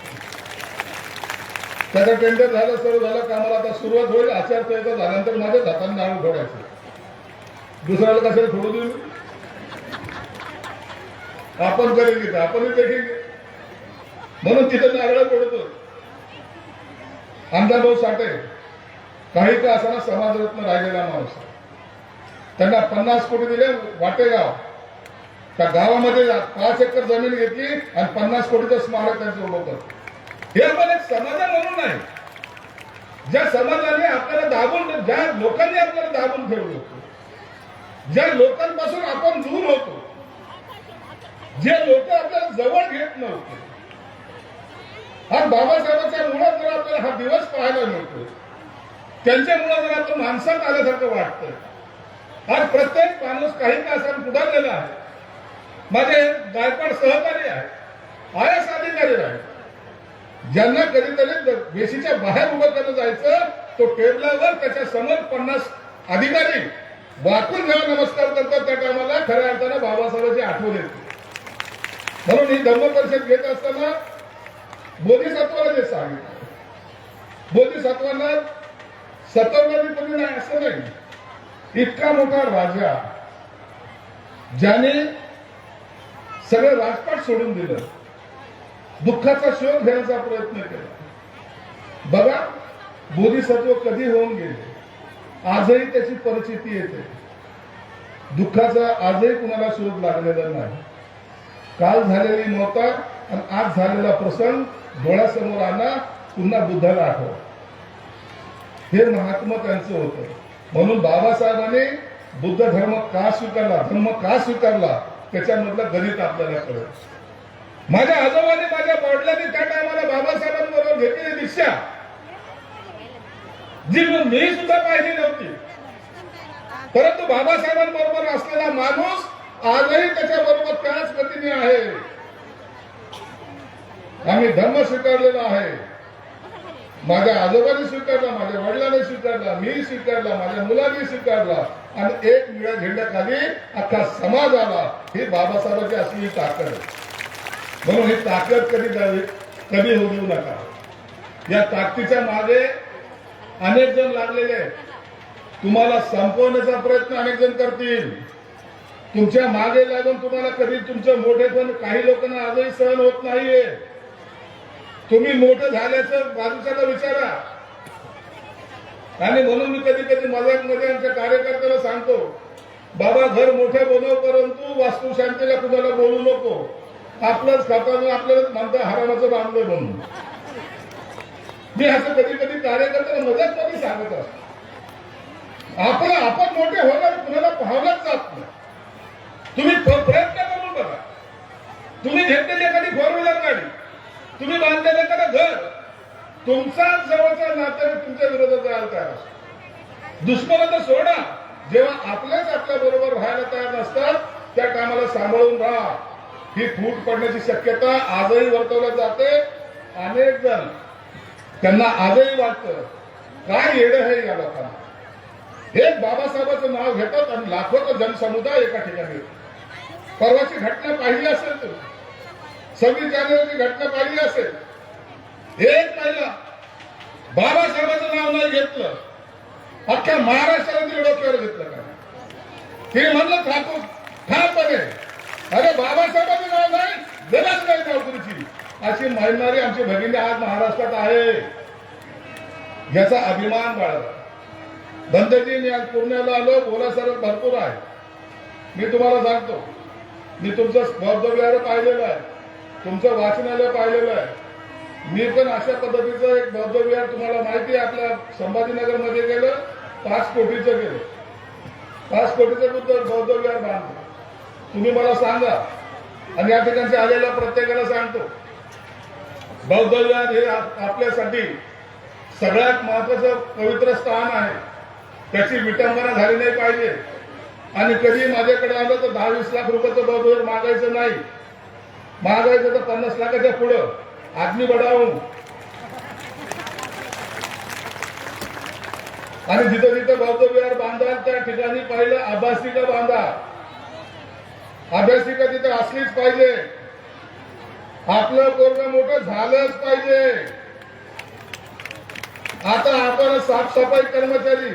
त्याचं टेंडर झालं, सर्व झालं, कामाला आता सुरुवात होईल. आचारसंहिता झाल्यानंतर माझ्याच हाताने नारळ फोडायचं. दुसऱ्याला कशाला फोडू देऊ? आपण करेल, आपणच देखेंगे. म्हणून तिथं नारळ फोडतो. आमदार भाऊ साठे काही का असताना समाजरत्न राहिलेला माणूस. त्यांना 50 कोटी दिले. वाटेगाव त्या गावामध्ये 5 एकर जमीन घेतली आणि 50 कोटीचं स्मारक त्यांचं उभं करतो. हे आपण एक समाज म्हणून नाही, ज्या समाजाने आपल्याला दाबून, ज्या लोकांनी आपल्याला दाबून ठेवलं होतं, ज्या लोकांपासून आपण दूर होतो, जे लोक आपल्याला जवळ घेत नव्हते. आज बाबासाहेबांच्या मुळे जर आपल्याला हा दिवस पाहायला मिळतो, त्यांच्यामुळे जर आपण माणसात आल्यासारखं वाटतं. आज प्रत्येक माणूस काही तासांनी पुढारलेला आहे. माझे गायकवाड सहकारी आहे, आय एस अधिकारी आहे. ज्यांना कधीतरी वेशीच्या बाहेर उभं करत जायचं, तो टेबलावर त्याच्या समोर 50 अधिकारी वाकून जेव्हा नमस्कार करतात, त्या टायमाला खऱ्या अर्थानं बाबासाहेबांची आठवण येते. म्हणून ही धर्म परिषद घेत असताना बोधिसत्वाला जे सांगितलं, बोधिसत्वांना सतवणारी कोणी नाही असं नाही. इतका मोठा राजा ज्याने सगळं राजपाट सोडून दिलं, दुःखाचा शोध घेण्याचा प्रयत्न केला. बघा बोधिसत्व कधी होऊन गेले, आजही त्याची परिस्थिती येते. दुःखाचा आजही कुणाला शोध लागलेला नाही. काल झालेली मौत आणि आज झालेला प्रसंग डोळ्यासमोर आणा, पुन्हा बुद्धाला आठवा. हे महात्मा त्यांचं होतं. म्हणून बाबासाहेबांनी बुद्ध धर्म का स्वीकारला, धर्म का स्वीकारला, त्याच्यामधलं गणित आपल्याला कळलं. माझ्या आजोबांनी, माझ्या वडिलांनी त्या टायमाला बाबासाहेबांबरोबर घेतलेली दीक्षा जी मी सुद्धा पाहिली नव्हती, परंतु बाबासाहेबांबरोबर असलेला माणूस आजही त्याच्याबरोबर त्याच गतीने आहे. आम्ही धर्म स्वीकारलेला आहे. माझ्या आजोबांनी स्वीकारला, माझ्या वडिलांनी स्वीकारला, मी स्वीकारला, माझ्या मुलांनी स्वीकारला आणि एक निळ्या झेंड्याखाली अख्खा समाज आला. ही बाबासाहेबांची असलेली ताकद आहे. म्हणून ही ताकद कधी होऊ देऊ नका. या ताकदीच्या मागे अनेक जण लागलेले आहेत. तुम्हाला संपवण्याचा प्रयत्न अनेक जण करतील. तुमच्या मागे लागून तुम्हाला कधी तुमचं मोठेपण काही लोकांना आजही सहन होत नाहीये. तुम्ही मोठे झाल्याचं बाजूच्याला विचारा. आणि म्हणून मी कधी कधी मजाकमध्ये आमच्या कार्यकर्त्याला सांगतो, बाबा घर मोठे बनव परंतु वास्तुशांतीला कुणाला बोलू नको. आपलंच खाताना आपल्याला म्हणता हरामाचं बांधलं म्हणून. मी असं कधी कधी कार्यकर्त्याला मजाकमध्ये सांगत असतो. आपण मोठे होणार कुणाला पाहावलाच जात नाही. तुम्ही प्रयत्न करून बघा. तुम्ही घेतलेली एखादी 4 व्हीलर गाडी, तुम्ही बांधलेलं एखादं घर, तुमचा जवळचा नातेवाईक तुमच्या विरोधात जायला तयार असतो. दुश्मन तर सोडा, जेव्हा आपल्याच आपल्या बरोबर राहायला तयार नसतात त्या कामाला सांभाळून राहा. ही फूट पडण्याची शक्यता आजही वर्तवल्या जाते. अनेक जण त्यांना आजही वाटतं काय येडं आहे या लोकांना. हे बाबासाहेबांचं नाव घेतात आणि लाखोचा जनसमुदाय एका ठिकाणी येतो. परवाची घटना पाहिली असेल तुम्ही, 26 जानेवारीची घटना पाहिली असेल. एक महिला बाबासाहेबांचं नाव नाही घेतलं, अख्ख्या महाराष्ट्राने डोक्यावर घेतलं का? ते म्हणलं ठामपणे, अरे बाबासाहेबांचं नाव नाही गरज नाही नोकरीची, अशी म्हणणारी आमची भगिनी आज महाराष्ट्रात आहे. याचा अभिमान बाळगा. धनतेजी मी आज पुण्याला आलो, बोलासारखं भरपूर आहे. मी तुम्हाला सांगतो, मी तुमचं बौद्ध विहार पाहिलेलं आहे, तुमचं वाचनालय पाहिलेलं आहे. मी पण अशा पद्धतीचं एक बौद्ध विहार तुम्हाला माहिती आहे आपल्या संभाजीनगर मध्ये गेलं, 5 कोटीचं गेलं. 5 कोटीचं बौद्ध विहार बांधतो. तुम्ही मला सांगा आणि या ठिकाणी आलेल्या प्रत्येकाला सांगतो, बौद्ध विहार हे आपल्यासाठी सगळ्यात महत्वाचं पवित्र स्थान आहे. त्याची विटंबना झाली नाही पाहिजे. आणि कधी माझ्याकडे आलं तर 10-20 लाख रुपयाचं बौद्ध विहार मागायचं नाही. मागायचं तर 50 लाखाच्या पुढं आदमी बढावून. आणि जिथं जिथं बौद्ध विहार बांधाल त्या ठिकाणी पहिलं अभ्यासिका बांधा. अभ्यासिका तिथे असलीच पाहिजे. आपलं पोरग मोठं झालंच पाहिजे. आता आपण साफसफाई कर्मचारी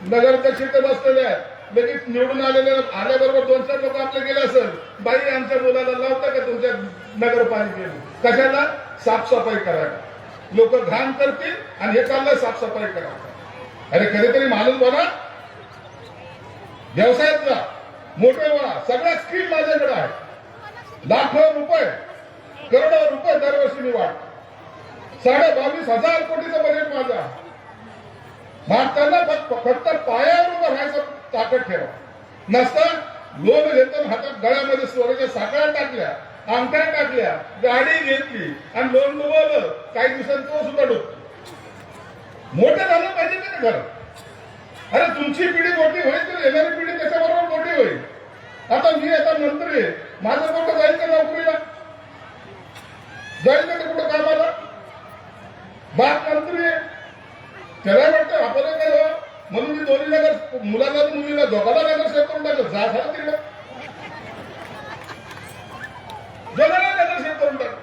नगराध्यक्ष इथे बसलेले आहेत. लगेच निवडून आल्याबरोबर 2-4 लोक आपले गेले असेल, बाई आमच्या मुलाला लावता का तुमच्या नगरपालिकेने? कशाला? साफसफाई करायला. लोक घाण करतील आणि हे चाललंय साफसफाई करा. अरे कधीतरी माणूस बना, व्यवसायात जा, मोठे व्हा. सगळ्या स्कीम माझ्याकडे आहे. लाखो रुपये, करोडो रुपये दरवर्षी मी वाटतो. 22,500 कोटीचं बजेट माझा. मागताना फक्त पायावर उभं राहायचं ताकद ठेवा. नसतं लोन घेतो हातात गळ्यामध्ये सोन्याच्या साखळ्या टाकल्या, अंगठ्या टाकल्या, गाडी घेतली आणि लोन डुबवलं. काही दिवसांत तो सुद्धा डुबतो. मोठं झालं पाहिजे का घर? अरे तुमची पिढी मोठी होईल तर येणारी पिढी त्याच्याबरोबर मोठी होईल. आता मी आता मंत्री आहे, माझं मोठं जाईल का नोकरीला? जाईल का कुठं कामाला? बाप मंत्री आहे, त्याला वाटतं आपण काय हो म्हणून मी दोन्ही नगर मुलांना मुलीला दोघाला नगर सेव करून टाकलं. जा झालं तिकडं, दोघाला नगर सेव करून टाकलं.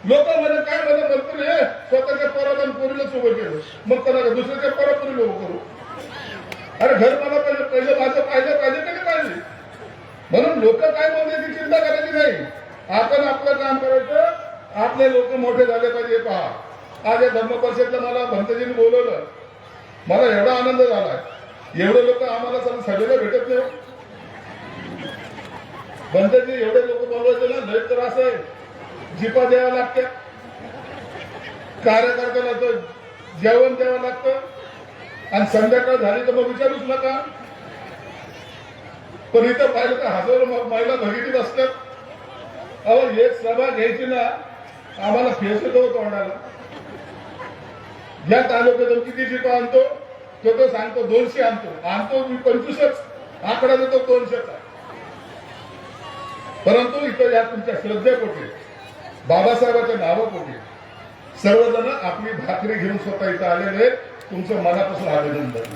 लोक म्हणजे काय म्हणत मंत्री आहे, स्वतःच्या पोराला पोरीलाच उभं केलं, मग त्याला दुसऱ्याच्या पोरा पोरीला उभं करू. अरे घर मला पहिलं माझं पाहिजे पाहिजे का नाही पाहिजे? म्हणून लोक काय बोलते ती चिंता करायची नाही. आपण आपलं काम करायचं. आपले लोक मोठे झाले पाहिजे. पहा आज या धर्म परिषदेला मला भंतजींनी बोलवलं. मला एवढा आनंद झाला. एवढे लोक आम्हाला सभेला भेटत नाही. भंतजी एवढे लोक बोलवायचे ना, लय त्रास आहे. जिपा द्यावा लागते, कार्यकर्त्याला तर जेवण द्यावं लागतं. आणि संध्याकाळ झाली तर मग विचारूच नका. पण इथं पाहिलं तर हजारो महिला भगिनी बसतात. अहो एक सभा घ्यायची ना, आम्हाला फेस येतो तोंडाला. या तालुक्यातून किती जिपा आणतो तो सांगतो 200 आणतो मी 25च आकडा देतो 200चा. परंतु इथं या तुमच्या श्रद्धेपोटी, बाबासाहेबांच्या नावापोटी सर्वजण आपली भाकरी घेऊन स्वतः इथं आलेले. तुमचं मनापासून अभिनंदन.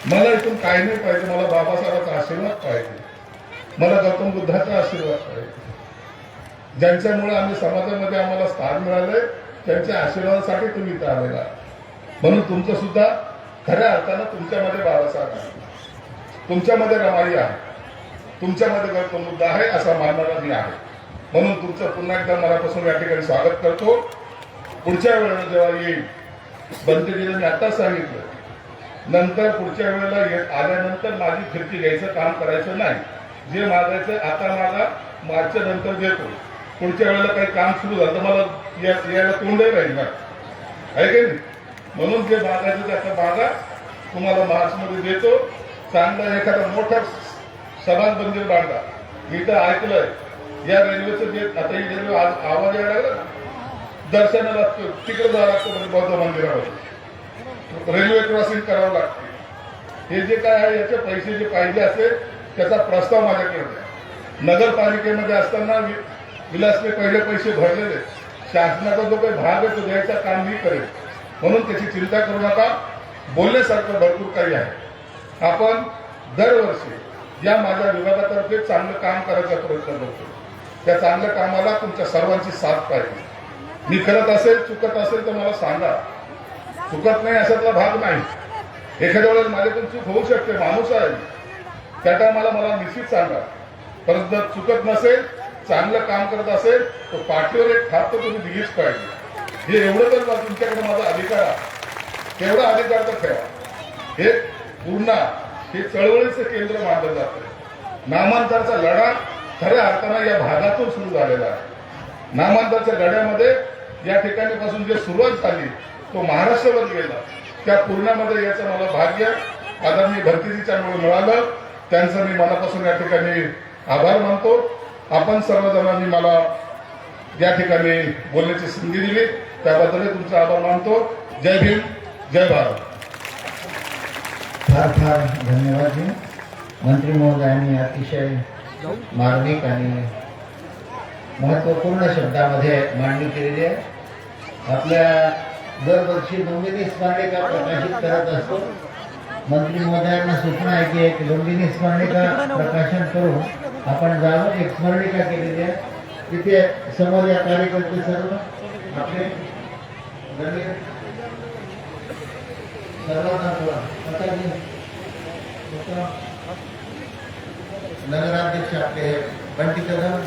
मला इथून काही नाही पाहिजे. मला बाबासाहेबांचा आशीर्वाद पाहिजे. मला गौतम बुद्धाचा आशीर्वाद पाहिजे. ज्यांच्यामुळे आम्ही समाजामध्ये आम्हाला स्थान मिळालंय त्यांच्या आशीर्वादासाठी तुम्ही इथं आलेला. म्हणून तुमचं सुद्धा खऱ्या अर्थानं तुमच्यामध्ये बाबासाहेब आहे, तुमच्यामध्ये रमाई आहे, तुमच्यामध्ये गौतम बुद्ध आहे असं मानणारा मी आहे. म्हणून तुमचं पुन्हा एकदा मनापासून या ठिकाणी स्वागत करतो. पुढच्या वेळेला जेव्हा येईल, बंतेजीने मी आता सांगितलं, नंतर पुढच्या वेळेला आल्यानंतर माझी फिरकी घ्यायचं काम करायचं नाही. जे मागायचं आता मागा, मार्चच्या नंतर देतो. पुढच्या वेळेला काही काम सुरू झालं तर मला यायला तोंडही राहील ना, आहे की नाही? म्हणून जे मागायचं ते आता मागा, तुम्हाला मार्चमध्ये देतो. चांगला एखादा मोठा समाज मंदिर बांधा. मी तर ऐकलंय या रेल्वेचं जे आता ही रेल्वे आवाज यायला लागला, दर्शनाला तिकडे जावं लागतं म्हणजे बौद्ध मंदिरामध्ये रेल्वे क्रॉसिंग करावं लागते. हे जे काय आहे याचे पैसे जे पाहिजे असेल त्याचा प्रस्ताव माझ्याकडे द्या. नगरपालिकेमध्ये असताना विलासने पहिले पैसे भरलेले, शासनाचा जो काही भाग आहे तो द्यायचा काम मी करेल. म्हणून त्याची चिंता करू नका. बोलण्यासारखं भरपूर काही आहे. आपण दरवर्षी या माझ्या विभागातर्फे चांगलं काम करायचा प्रयत्न करतो. त्या चांगल्या कामाला तुमच्या सर्वांची साथ पाहिजे. मी करत असेल, चुकत असेल तर मला सांगा. चुकत नाही अशातला भाग नाही. एखाद्या वेळेस माझ्याकडून चूक होऊ शकते, माणूस आहे, त्या टायमाला मला निश्चित सांगा. परंतु जर चुकत नसेल, चांगलं काम करत असेल तर पाठीवर एक थाप तर तुम्ही दिलीच पाहिजे. हे एवढं तर तुमच्याकडे माझा अधिकार आहे, तेवढा अधिकार तर ठेवा. हे पूर्ण हे चळवळीचं केंद्र मानलं जातं. नामांतराचा लढा खऱ्या अर्थानं या भागातून सुरू झालेला आहे. नामांतराच्या लढ्यामध्ये या ठिकाणीपासून जे सुरुवात झाली तो महाराष्ट्रभर गेला. त्या पूर्णामध्ये याचं मला भाग्य आदरणीय भरतीजीच्यामुळे मिळालं. त्यांचं मी मनापासून या ठिकाणी आभार मानतो. आपण सर्वजणांनी मला या ठिकाणी बोलण्याची संधी दिली त्याबद्दल तुमचा आभार मानतो. जय भीम, जय भारत. फार फार धन्यवाद जी. मंत्री महोदयांनी अतिशय मार्मिक आणि महत्वपूर्ण शब्दामध्ये मांडणी केलेली आहे. आपल्या दरवर्षी लुंबिनी स्मरणिका प्रकाशित करत असतो. मंत्री महोदयांना सूचना आहे की एक लुंबिनी स्मरणिका प्रकाशन करून आपण जाऊन एक स्मरणिका केलेली आहे. तिथे समोर या कार्यकर्ते सर्व आपले नगराध्यक्ष आपले बंटी कदम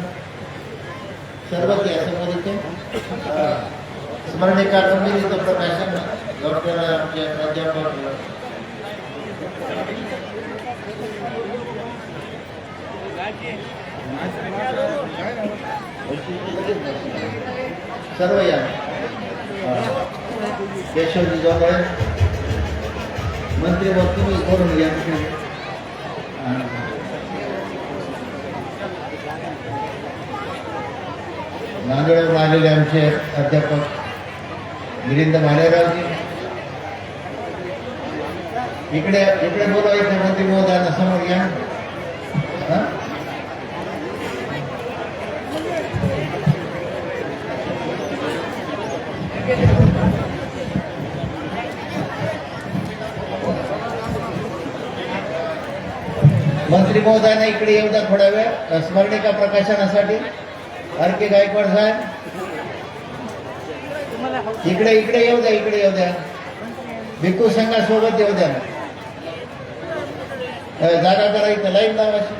सर्व समोर इथे स्मरणिका लुंबिनीचं प्रकाशन डॉक्टर आमचे प्राध्यापक सर्व या केशवजी जोगळे मंत्री तुम्ही करून घ्या. नांदेडवरून आलेले आमचे अध्यापक मिलिंद भालेरावजी इकडे इकडे बोलवायचं. मंत्री महोदयांना समोर घ्या. मंत्री महोदयांना इकडे येऊ द्या थोडा वेळ स्मरणिका प्रकाशनासाठी. आर.के. गायकवाड साहेब इकडे इकडे येऊ द्या, इकडे येऊ द्या. भिक्खू संघासोबत येऊ द्या. जागा करा, इथं लाईन लावायची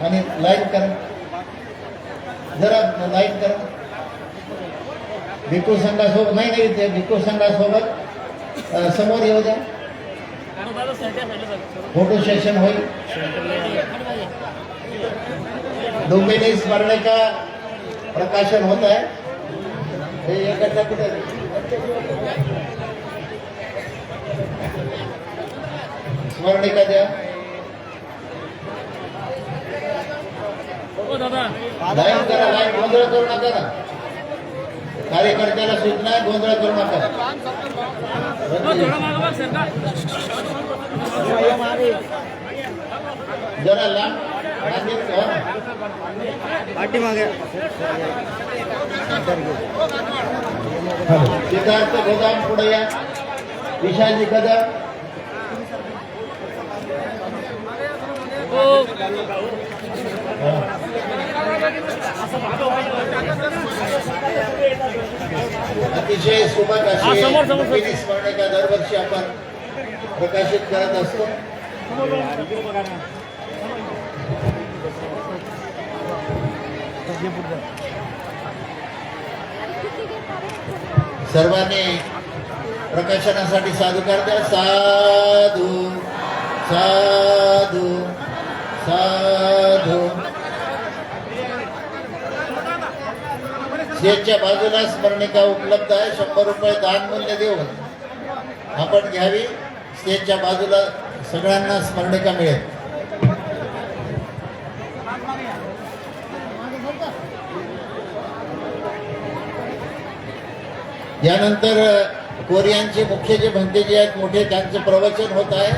आणि लाईन करा, जरा लाईन करा. भिक्खू संघासोबत नाही नाही ते भिक्खू संघासोबत समोर येऊ द्या. फोटो सेशन होईल. लुंबिनी स्मरणिका प्रकाशन होत आहे. हे एकत्र कुठे स्मरणिका द्या. लाईन करा, लाईन गोंधळ करू नका ना. कार्यकर्त्याला सूचना आहे, गोंधळ करू नका. जरा लांब पाठीमागे सिद्धार्थ गोदाम पुढे या. विशालजी कदम अतिशय सुबक अशी गिनीज स्मरणिका दरवर्षी आपण प्रकाशित करत असतो. सर्वांनी प्रकाशनासाठी साधुकार द्या. साधू साधू साधू. स्टेजच्या बाजूला स्मरणिका उपलब्ध आहे. 100 रुपये दान मूल्य देऊन आपण घ्यावी. स्टेजच्या बाजूला सगळ्यांना स्मरणिका मिळेल. यानंतर कोरियांचे मुख्य जे भंते जे आहेत मोठे, त्यांचं प्रवचन होत आहे.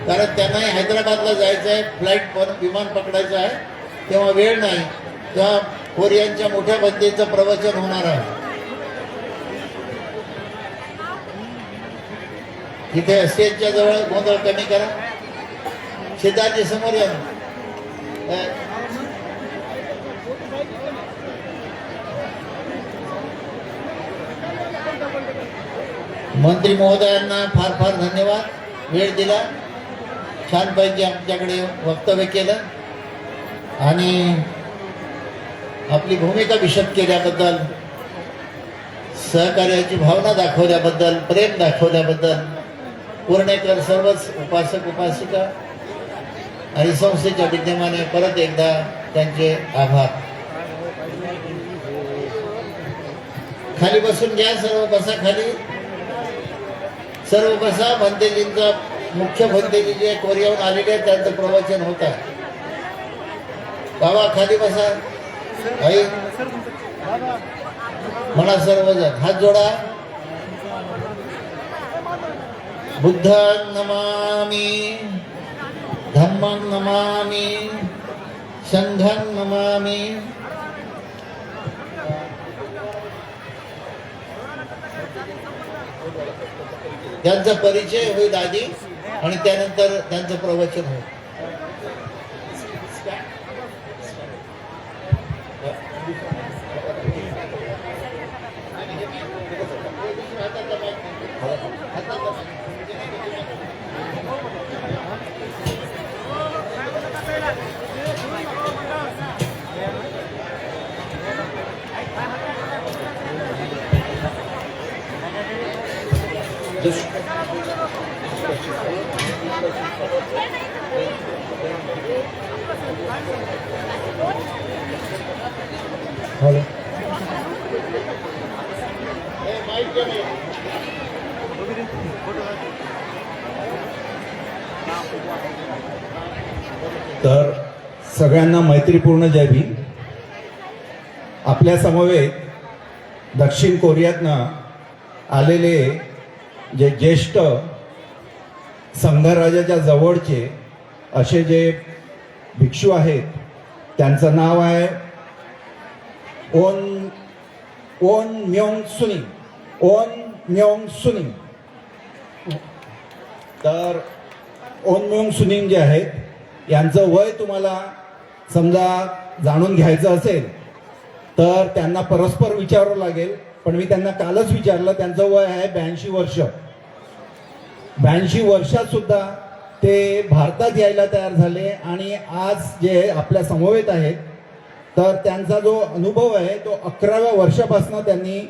कारण त्यांनाही हैदराबादला जायचं आहे, फ्लाईट पण विमान पकडायचं आहे, तेव्हा वेळ नाही. तेव्हा कोरियांच्या मोठ्या भंतेचं प्रवचन होणार आहे. इथे स्टेजच्या जवळ गोंधळ कमी करा. सिद्धार्थजी समोर या. मंत्री महोदयांना फार फार धन्यवाद. वेळ दिला, छानपैकी आमच्याकडे वक्तव्य केलं आणि आपली भूमिका विशद केल्याबद्दल, सहकार्याची भावना दाखवल्याबद्दल, प्रेम दाखवल्याबद्दल पूर्णेकर सर्वच उपासक उपासिका आणि संस्थेच्या विद्यमाने परत एकदा त्यांचे आभार. खाली बसून घ्या. सर्व बसा खाली. सर्व बसा. भंतेजींचा मुख्य भंतेजी जे कोरियाहून आलेले आहेत त्यांचं प्रवचन होत आहे. बाबा खाली बसा. आई म्हणा सर्वजण. हात जोडा. बुद्धं नमामि, धम्मं नमामि, संघं नमामि. त्यांचा परिचय होईल आधी आणि त्यानंतर त्यांचं प्रवचन होईल. तर सगळ्यांना मैत्रीपूर्ण जय भीम. आपल्या समवेत दक्षिण कोरियातनं आलेले जे ज्येष्ठ संघराजाच्या जवळचे असे जे भिक्षू आहेत त्यांचं नाव आहे ओन म्योंग सुनिंग. On Mueang सुनिंग. तर ओन म्योंग सुनिंग जे आहेत यांचं वय तुम्हाला समजा जाणून घ्यायचं असेल तर त्यांना परस्पर विचारावं लागेल. पण मी त्यांना कालच विचारलं. त्यांचं वय आहे 82 वर्ष. 82 वर्षात सुद्धा ते भारतात यायला तयार झाले आणि आज जे आपल्या समवेत आहेत तर त्यांचा जो अनुभव आहे तो 11व्या वर्षापासून त्यांनी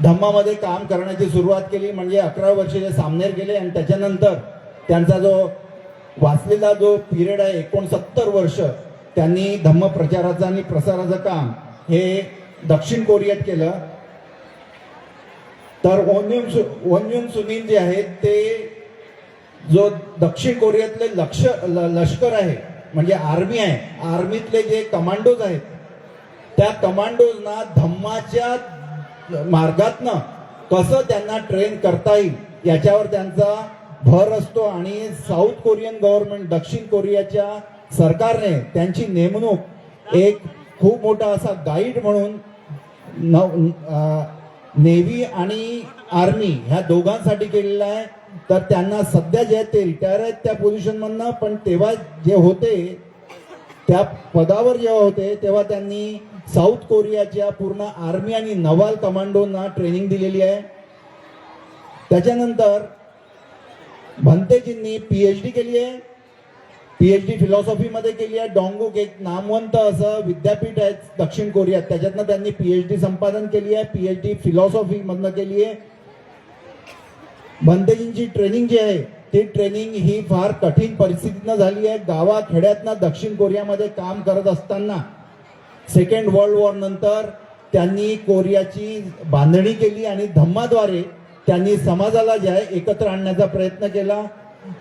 धम्मामध्ये काम करण्याची सुरुवात केली. म्हणजे 11 वर्ष जे सामनेर गेले आणि त्याच्यानंतर त्यांचा जो वाचलेला जो पिरियड आहे 69 वर्ष त्यांनी धम्म प्रचाराचं आणि प्रसाराचं काम हे दक्षिण कोरियात केलं. तर ओन्युन सुनिन जे आहेत ते जो दक्षिण कोरियातले लष्कर आहे म्हणजे आर्मी आहे, आर्मीतले जे कमांडोज आहेत त्या कमांडोजना धम्माच्या मार्गातनं कसं त्यांना ट्रेन करता येईल याच्यावर त्यांचा भर असतो. आणि साऊथ कोरियन गव्हर्नमेंट, दक्षिण कोरियाच्या सरकारने त्यांची नेमणूक एक खूप मोठा असा गाईड म्हणून नेव्ही आणि आर्मी ह्या दोघांसाठी केलेला आहे. तर त्यांना सध्या जे आहेत ते रिटायर आहेत त्या पोझिशनमधनं, पण तेव्हा जे होते त्या पदावर जेव्हा होते तेव्हा त्यांनी साऊथ कोरियाच्या पूर्ण आर्मी आणि नवाल कमांडोंना ट्रेनिंग दिलेली आहे. त्याच्यानंतर भंतेजींनी PhD केली आहे. PhD फिलॉसॉफीमध्ये केली आहे. डॉंगुक एक नामवंत असं विद्यापीठ आहे दक्षिण कोरियात, त्याच्यातनं त्यांनी PhD संपादन केली आहे. PhD फिलॉसॉफीमधनं केली आहे. भंतेजींची ट्रेनिंग जी आहे ती ट्रेनिंग ही फार कठीण परिस्थितीनं झाली आहे. गावाखेड्यातनं दक्षिण कोरियामध्ये काम करत असताना सेकंड वर्ल्ड वॉर नंतर त्यांनी कोरियाची बांधणी केली आणि धम्माद्वारे त्यांनी समाजाला जे आहे एकत्र आणण्याचा प्रयत्न केला.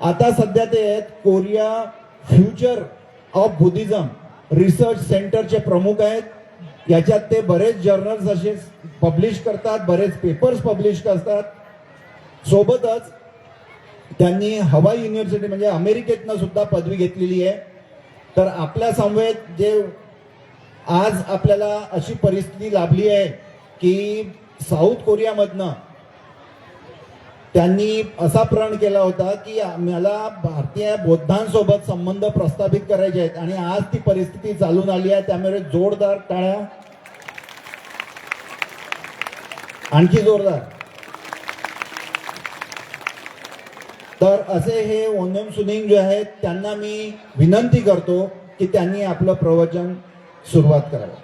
आता सध्या ते आहेत Korea future of Buddhism research सेंटरचे प्रमुख आहेत. याच्यात ते बरेच जर्नल्स असे पब्लिश करतात, बरेच पेपर्स पब्लिश करतात. सोबतच त्यांनी हवाई युनिव्हर्सिटी म्हणजे अमेरिकेतनं सुद्धा पदवी घेतलेली आहे. तर आपल्या समवेत जे आज आपल्याला अशी परिस्थिती लाभली आहे की साऊथ कोरियामधनं त्यांनी असा प्रण केला होता की मला भारतीय बौद्धांसोबत संबंध प्रस्थापित करायचे आहेत आणि आज ती परिस्थिती चालून आली आहे. त्यामुळे जोरदार टाळ्या, आणखी जोरदार. तर असे हे ओनम सुनिंग जे आहेत त्यांना मी विनंती करतो की त्यांनी आपलं प्रवचन सुरुवात करावं.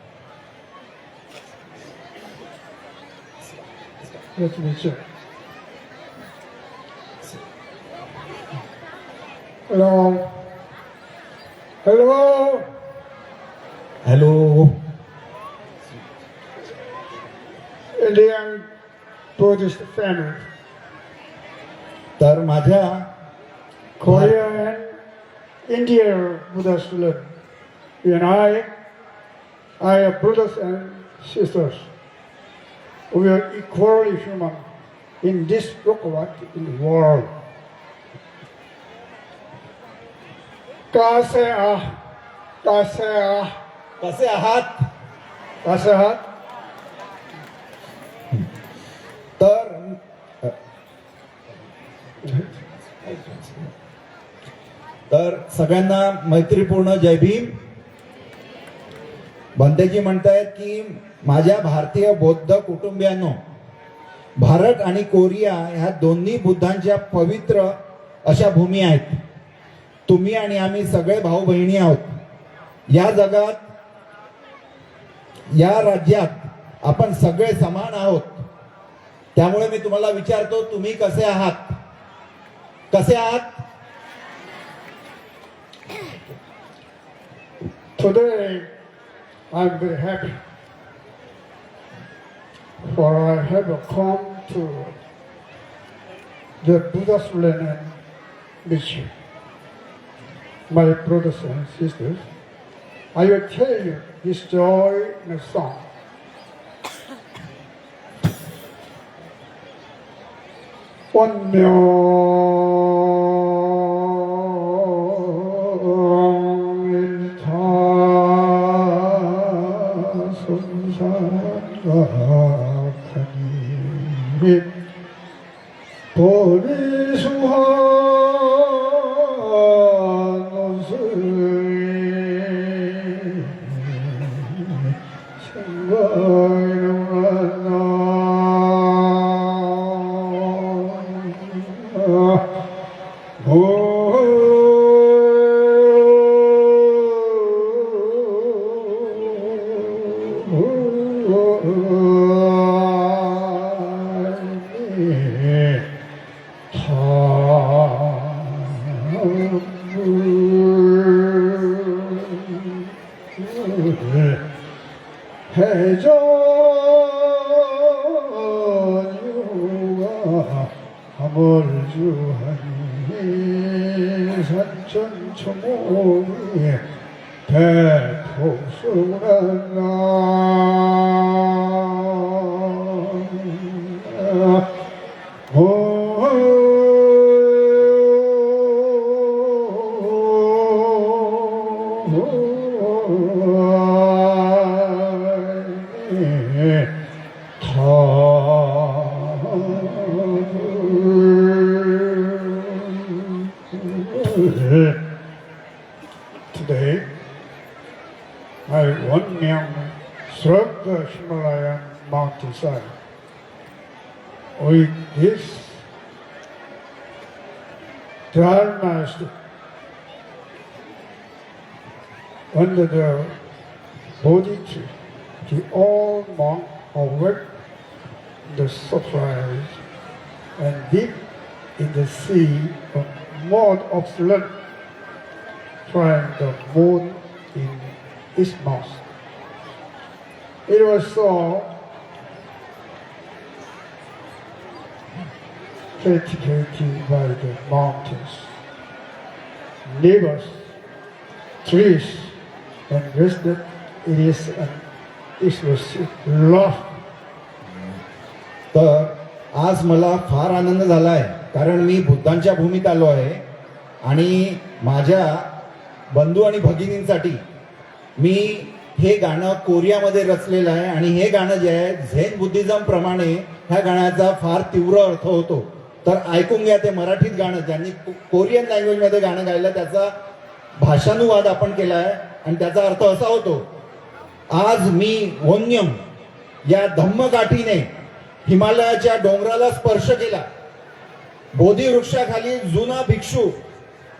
Hello. Hello. Hello. Indian Buddhist family. तर माझ्या Korea and India Buddhist live. You and I are brothers and sisters. We are equally human in this world, in the world. Kase कसे आहात? तर सगळ्यांना मैत्रीपूर्ण जय भीम. भंतेजी म्हणतायत की माझ्या भारतीय बौद्ध कुटुंबियांनो, भारत आणि कोरिया ह्या दोन्ही बुद्धांच्या पवित्र अशा भूमी आहेत. तुम्ही आणि आम्ही सगळे भाऊ बहिणी आहोत. या जगात, या राज्यात आपण सगळे समान आहोत. त्यामुळे मी तुम्हाला विचारतो, तुम्ही कसे आहात? कसे आहात? Today, I'm very happy, for I have come to the Buddha's land and meet you, my brothers and sisters. I will tell you this story in a song. Today, Himalayan mountainside. With this Dharma under the Bodhi tree, the all monk awake the surprise and deep in the sea of mud of blood, trying the moon in its mouth. It was so fatigued by the mountains, rivers, trees, and rested it is an explosive love. तर आज मला फार आनंद झाला आहे, कारण मी बुद्धांच्या भूमीत आलो आहे आणि माझ्या बंधू आणि भगिनींसाठी मी हे गाणं कोरियामध्ये रचलेलं आहे. आणि हे गाणं जे आहे झेन बुद्धिझम प्रमाणे ह्या गाण्याचा फार तीव्र अर्थ होतो. तर ऐकून घ्या ते मराठीत गाणं, ज्यांनी कोरियन लँग्वेजमध्ये गाणं गायलं त्याचा भाषानुवाद आपण केला आहे आणि त्याचा अर्थ असा होतो. आज मी वन्यम या धम्मगाठीने हिमालयाच्या डोंगराला स्पर्श केला. बोधी वृक्षाखाली जुना भिक्षू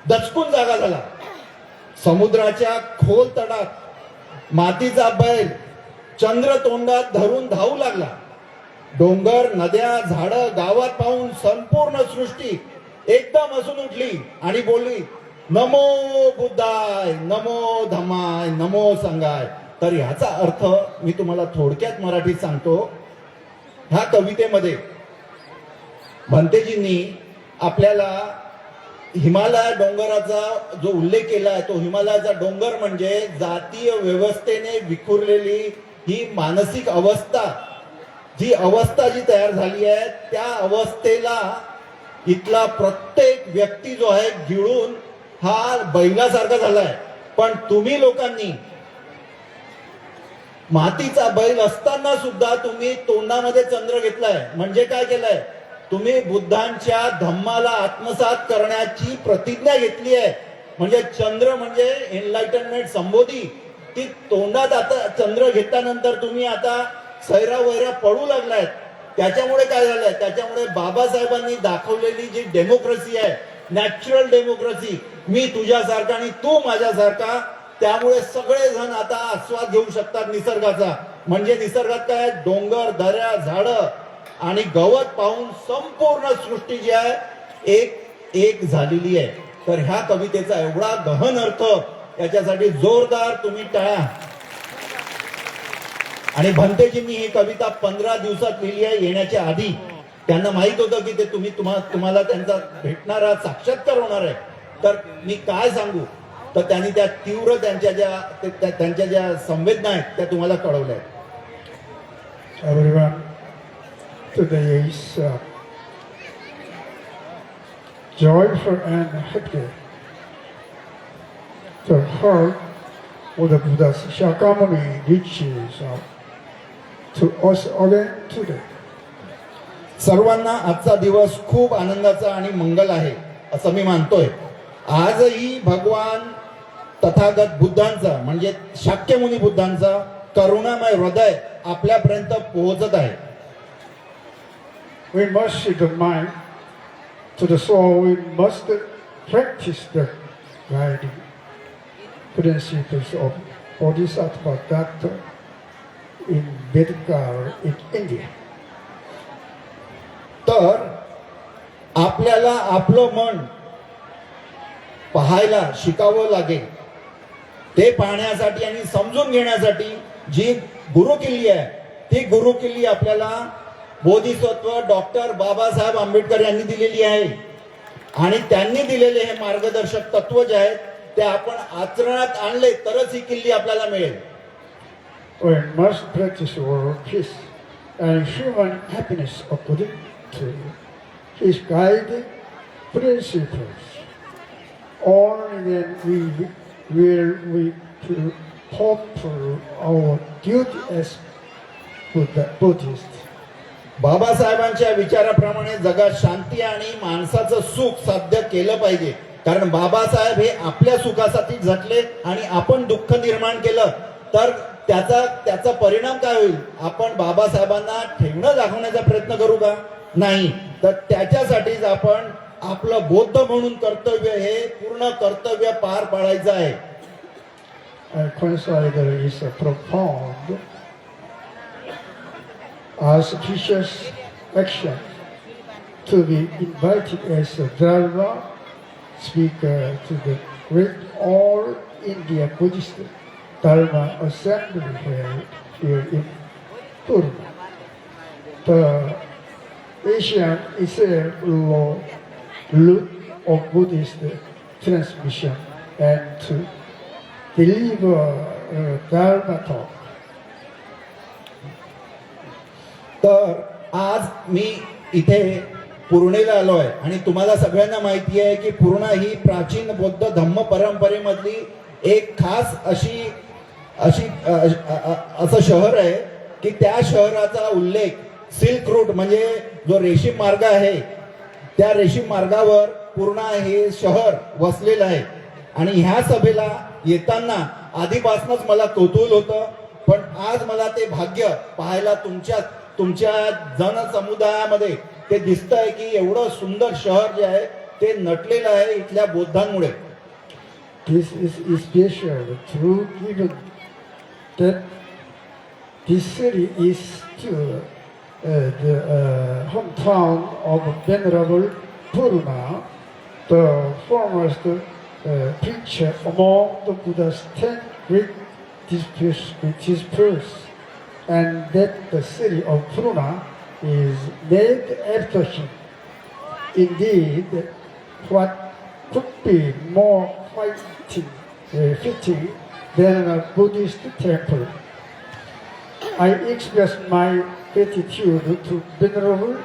दचकून जागा झाला. समुद्राच्या खोल तडात मातीचा बैल चंद्र तोंडात धरून धावू लागला. डोंगर, नद्या, झाडं, गावात पाहून संपूर्ण सृष्टी एकदम हसून उठली आणि बोलली, नमो बुद्धाय, नमो धम्माय, नमो संघाय. तर ह्याचा अर्थ मी तुम्हाला थोडक्यात मराठीत सांगतो. ह्या कवितेमध्ये भंतेजींनी आपल्याला हिमालय डोंगराचा जो उल्लेख केला आहे, तो हिमालयाचा डोंगर म्हणजे जातीय व्यवस्थेने विखुरलेली ही मानसिक अवस्था, जी अवस्था जी तयार झाली आहे, त्या अवस्थेला इथला प्रत्येक व्यक्ती जो आहे गिळून हा बैलासारखा झालाय. पण तुम्ही लोकांनी मातीचा बैल असताना सुद्धा तुम्ही तोंडामध्ये चंद्र घेतलाय. म्हणजे काय केलंय, तुम्ही बुद्धांच्या धम्माला आत्मसात करण्याची प्रतिज्ञा घेतली आहे. म्हणजे चंद्र म्हणजे एनलाइटनमेंट संबोधी, ती तोंडात आता चंद्र घेतल्यानंतर तुम्ही आता सैरा वैरा पडू लागलायत. त्याच्यामुळे काय झालंय, त्याच्यामुळे बाबासाहेबांनी दाखवलेली जी डेमोक्रेसी आहे, नॅचरल डेमोक्रेसी, मी तुझ्यासारखा आणि तू माझ्यासारखा, त्यामुळे सगळेजण आता आस्वाद घेऊ शकतात निसर्गाचा. म्हणजे निसर्गात काय, डोंगर, दऱ्या, झाडं आणि गवत पाहून संपूर्ण सृष्टी जी आहे एक झालेली आहे. तर ह्या कवितेचा एवढा गहन अर्थ, याच्यासाठी जोरदार तुम्ही टाळ्या. आणि भंतेजींनी ही कविता 15 दिवसात लिहिली आहे. येण्याच्या आधी त्यांना माहित होतं की ते तुम्हाला त्यांचा भेटणारा साक्षात्कार होणार आहे. तर मी काय सांगू, तर त्यांनी त्या तीव्र त्यांच्या ज्या संवेदना आहेत त्या तुम्हाला कळवल्या आहेत. Everyone, today is joyful and happy to heard of the Buddha's Shakyamuni reaches to us again today. सर्वांना आजचा दिवस खूप आनंदाचा आणि मंगल आहे असं मी मानतोय. आजही भगवान तथागत बुद्धांचा म्हणजे शाक्यमुनी बुद्धांचा करुणामय हृदय आपल्यापर्यंत पोहोचत आहे. We must see the mind to the soul. We must practice the guiding principles of Bodhisattva that in Vedika in India. तर आपल्याला आपलं मन पाहायला शिकावं लागेल. ते पाहण्यासाठी आणि समजून घेण्यासाठी जी गुरुकिल्ली आहे, ती गुरुकिल्ली आपल्याला बोधिसत्व डॉक्टर बाबासाहेब आंबेडकर यांनी दिलेली आहे. आणि त्यांनी दिलेले हे मार्गदर्शक तत्व जे आहेत ते आपण आचरणात आणले तरच ही किल्ली आपल्याला मिळेल. We must practice world peace and human happiness according to his guiding principles. Only then will we fulfill our duty as Buddhists. बाबासाहेबांच्या विचाराप्रमाणे जगात शांती आणि माणसाचं सुख साध्य केलं पाहिजे. कारण बाबासाहेब हे आपल्या सुखासाठी झटले आणि आपण दुःख निर्माण केलं तर त्याचा परिणाम काय होईल? आपण बाबासाहेबांना ठेवणं दाखवण्याचा प्रयत्न करू का? नाही. तर त्याच्यासाठीच आपण आपलं बौद्ध म्हणून कर्तव्य हे पूर्ण कर्तव्य पार पाडायचं आहे. I consider is a profound, auspicious action to be invited as a Dharma speaker to the great All India Buddhist Dharma Assembly here in Purna. The Asian Israel law root of Buddhist transmission and to deliver a Dharma talk. तर आज मी इथे पूर्णेला आलोय आणि तुम्हाला सगळ्यांना माहिती आहे की पूर्णा ही प्राचीन बौद्ध धम्म परंपरेमधली एक खास असं शहर आहे की त्या शहराचा उल्लेख सिल्क रूट म्हणजे जो रेशीम मार्ग आहे त्या रेशीम मार्गावर पूर्णा हे शहर वसलेलं आहे. आणि ह्या सभेला येताना आधीपासूनच मला कौतूहल होतं, पण आज मला ते भाग्य पाहायला तुमच्या जनसमुदायामध्ये ते दिसतंय की एवढं सुंदर शहर जे आहे ते नटलेलं आहे इथल्या बौद्धांमुळे. This is special true given that this city is still the hometown of Venerable Purna, the foremost preacher among the Buddha's 10 great disciples, and that the city of Purna is named after him. Indeed, what could be more fitting than a Buddhist temple? I express my gratitude to Venerable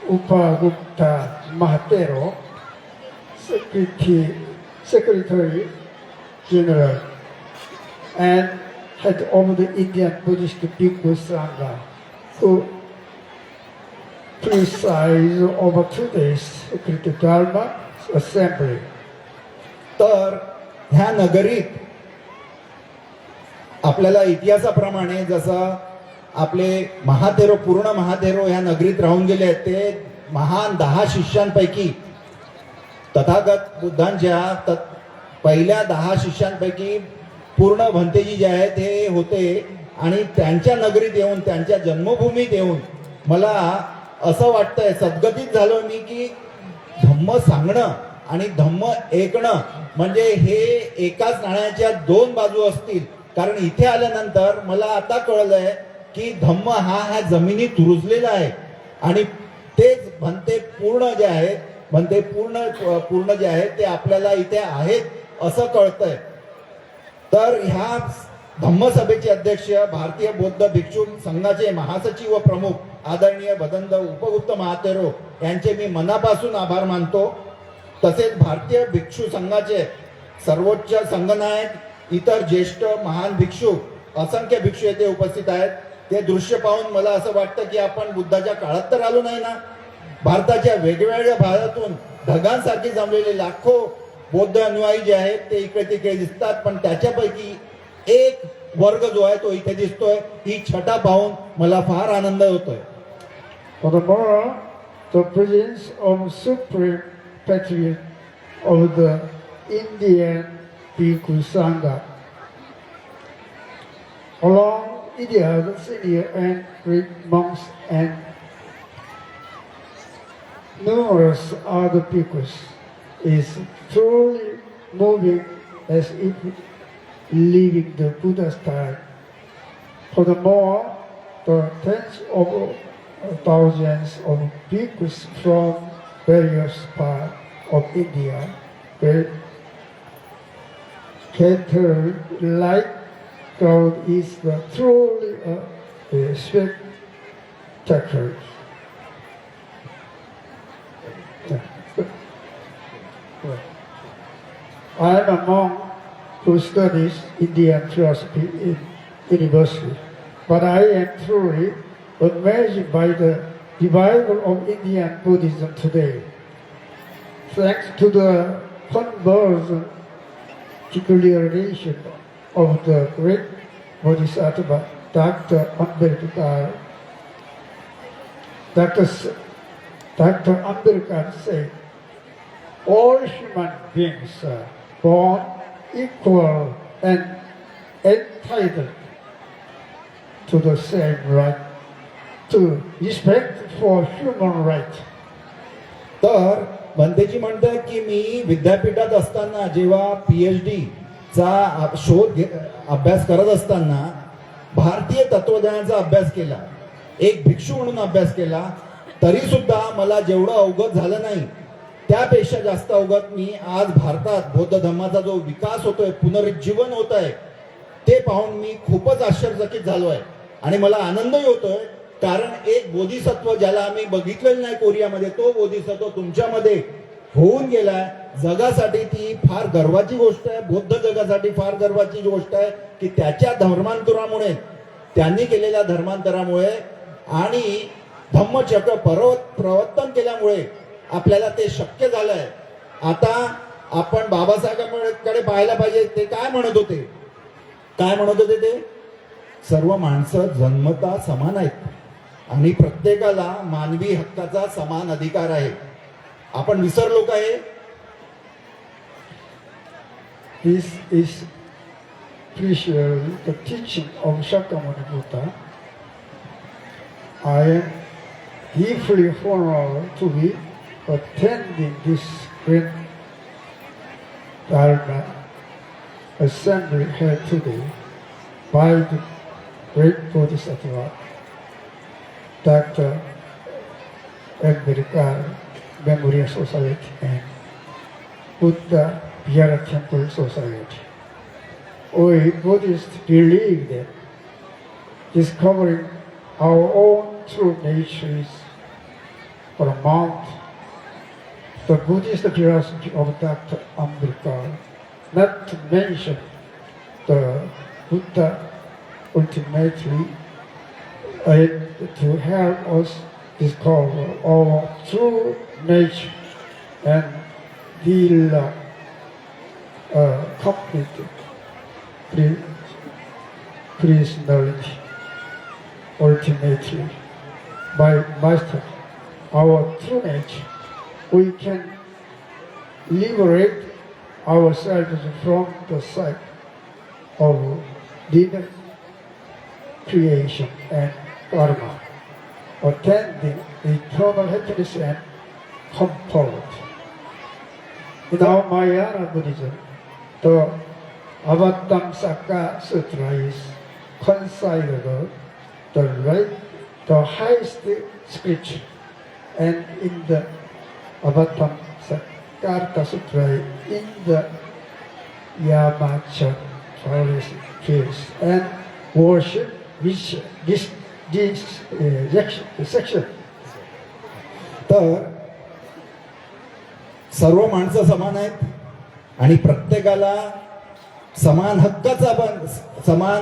Upagupta Mahatero, Secretary General and head of the Indian Buddhist Bhikkhu Sangha, who presides over today's Sacred Dharma Assembly. तर ह्या नगरीत आपल्याला इतिहासाप्रमाणे जसं आपले महाथेरो पूर्ण महाथेरो ह्या नगरीत राहून गेले आहेत, ते महान 10 शिष्यांपैकी तथागत बुद्धांच्या पहिल्या 10 शिष्यांपैकी पूर्ण भंतेजी जे आहेत हे होते. आणि त्यांच्या नगरीत येऊन त्यांच्या जन्मभूमीत येऊन मला असं वाटतंय, सद्गतीत झालो मी की धम्म सांगणं आणि धम्म ऐकणं म्हणजे हे एकाच नाण्याच्या 2 बाजू असतील. कारण इथे आल्यानंतर मला आता कळलंय की धम्म हा ह्या जमिनीत रुजलेला आहे आणि तेच भंते पूर्ण जे आहेत, भंते पूर्ण जे आहेत ते आपल्याला इथे आहेत असं कळतंय. तर ह्या धम्मसभेचे अध्यक्ष भारतीय बौद्ध भिक्षू संघाचे महासचिव व प्रमुख आदरणीय भदंत उपगुप्त महातेरो यांचे मी मनापासून आभार मानतो. तसेच भारतीय भिक्षू संघाचे सर्वोच्च संघनायक, इतर ज्येष्ठ महान भिक्षू, असंख्य भिक्षू येथे उपस्थित आहेत. ते दृश्य पाहून मला असं वाटतं की आपण बुद्धाच्या काळात तर आलो नाही ना. भारताच्या वेगवेगळ्या भागातून ढगांसारखे जमलेले लाखो बौद्ध अनुयायी जे आहेत ते इकडे तिकडे दिसतात, पण त्याच्यापैकी एक वर्ग जो आहे तो इथे दिसतोय. ही छटा पाहून मला फार आनंद होतोय. Furthermore, the presence of Supreme Patriarch of the Indian Bhikkhu Sangha, along India's senior and great monks and numerous other bhikkhus, is truly moving as if living the Buddha's time. Furthermore, the tens of thousands of bhikkhus from various parts of India were gathered like crowd is truly a spectacle. I am a monk who studies Indian philosophy in university, but I am truly amazed by the revival of Indian Buddhism today. Thanks to the conversion declaration of the great Bodhisattva Dr. Ambedkar. Dr. Ambedkar said, all human beings are born equal and entitled to the same right to respect for human right. तर बंदेजी म्हणतात की मी विद्यापीठात असताना जेव्हा PhD चा अभ्यास करत असताना भारतीय तत्वज्ञानाचा अभ्यास केला, एक भिक्षू म्हणून अभ्यास केला, तरी सुद्धा मला जेवढं अवगत झालं नाही त्यापेक्षा जास्त अवगत मी आज भारतात बौद्ध धर्माचा जो विकास होतोय, पुनरुज्जीवन होत आहे, ते पाहून मी खूपच आश्चर्यचकित झालो आहे. आणि मला आनंदही होतोय कारण एक बोधिसत्व ज्याला आम्ही बघितलेलं नाही कोरियामध्ये, तो बोधिसत्व तुमच्यामध्ये होऊन गेलाय. जगासाठी ती फार गर्वाची गोष्ट आहे, बौद्ध जगासाठी फार गर्वाची गोष्ट आहे की त्याच्या धर्मांतरामुळे, त्यांनी केलेल्या धर्मांतरामुळे आणि धम्मचक्र प्रवर्तन केल्यामुळे आपल्याला ते शक्य झालंय. आता आपण बाबासाहेबांकडे पाहायला पाहिजे. ते काय म्हणत होते? ते सर्व माणसं जन्मता समान आहेत आणि प्रत्येकाला मानवी हक्काचा समान अधिकार आहे. आपण विसरलो काय? This is precisely the teaching of Shakyamuni Buddha. I am deeply honored to be attending this great Dharma assembly held today by the great Bodhisattva, Dr. Ambedkar Memorial Society and Buddha Vihara Temple Society. We Buddhists believe that discovering our own true nature is paramount. The Buddhist philosophy of Dr. Ambedkar, not to mention the Buddha ultimately to help us discover our true nature and deal complete personality. Ultimately, by mastering our true nature, we can liberate ourselves from the cycle of linear creation and karma, attaining eternal happiness and comfort. In our Mahayana Buddhism, the Avatamsaka Sutra is considered the highest scripture, and in the Avatamsaka Sutra, in the Yamacha forest and worship which this section. तर सर्व माणसं समान आहेत आणि प्रत्येकाला समान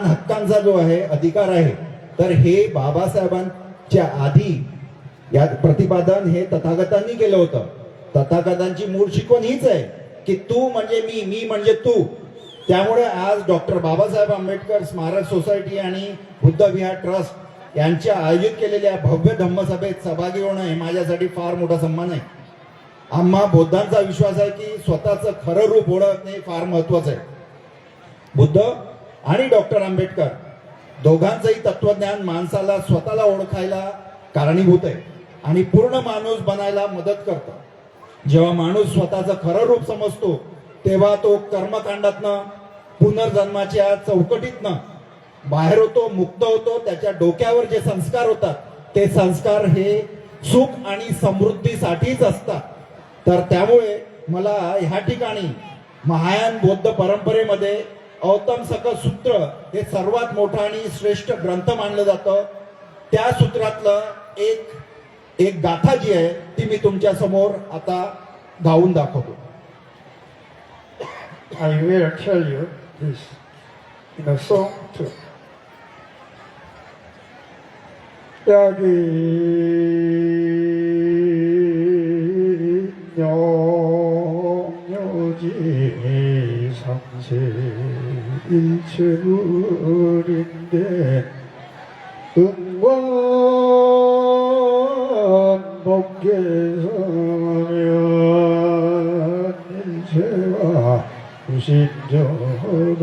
हक्कांचा जो आहे अधिकार आहे. तर हे बाबासाहेबांच्या आधी या प्रतिपादन हे तथागतांनी केलं होतं. तथागतांची मूळ शिकवण हीच आहे की तू म्हणजे मी म्हणजे तू. त्यामुळे आज डॉक्टर बाबासाहेब आंबेडकर स्मारक सोसायटी आणि बुद्ध विहार ट्रस्ट यांच्या आयोजित केलेल्या भव्य धम्मसभेत सहभागी होणं हे माझ्यासाठी फार मोठा सन्मान आहे. आम्हा बौद्धांचा विश्वास आहे की स्वतःचं खरं रूप ओळखणं हे फार महत्वाचं आहे. बुद्ध आणि डॉक्टर आंबेडकर दोघांचंही तत्वज्ञान माणसाला स्वतःला ओळखायला कारणीभूत आहे आणि पूर्ण माणूस बनायला मदत करतं. जेव्हा माणूस स्वतःचं खरं रूप समजतो तेव्हा तो कर्मकांडातनं, पुनर्जन्माच्या चौकटीतनं बाहेर होतो, मुक्त होतो. त्याच्या डोक्यावर जे संस्कार होतात ते संस्कार हे सुख आणि समृद्धीसाठीच असतात. तर त्यामुळे मला ह्या ठिकाणी महायान बौद्ध परंपरेमध्ये औतम सकल सूत्र हे सर्वात मोठा आणि श्रेष्ठ ग्रंथ मानलं जातं. त्या सूत्रातलं एक गाथा जी आहे ती मी तुमच्या समोर आता गाऊन दाखवतो. I will tell you this in a song too. 여기 영유지 상세 일체불인데 응원 복계서면 일체가 부신저동난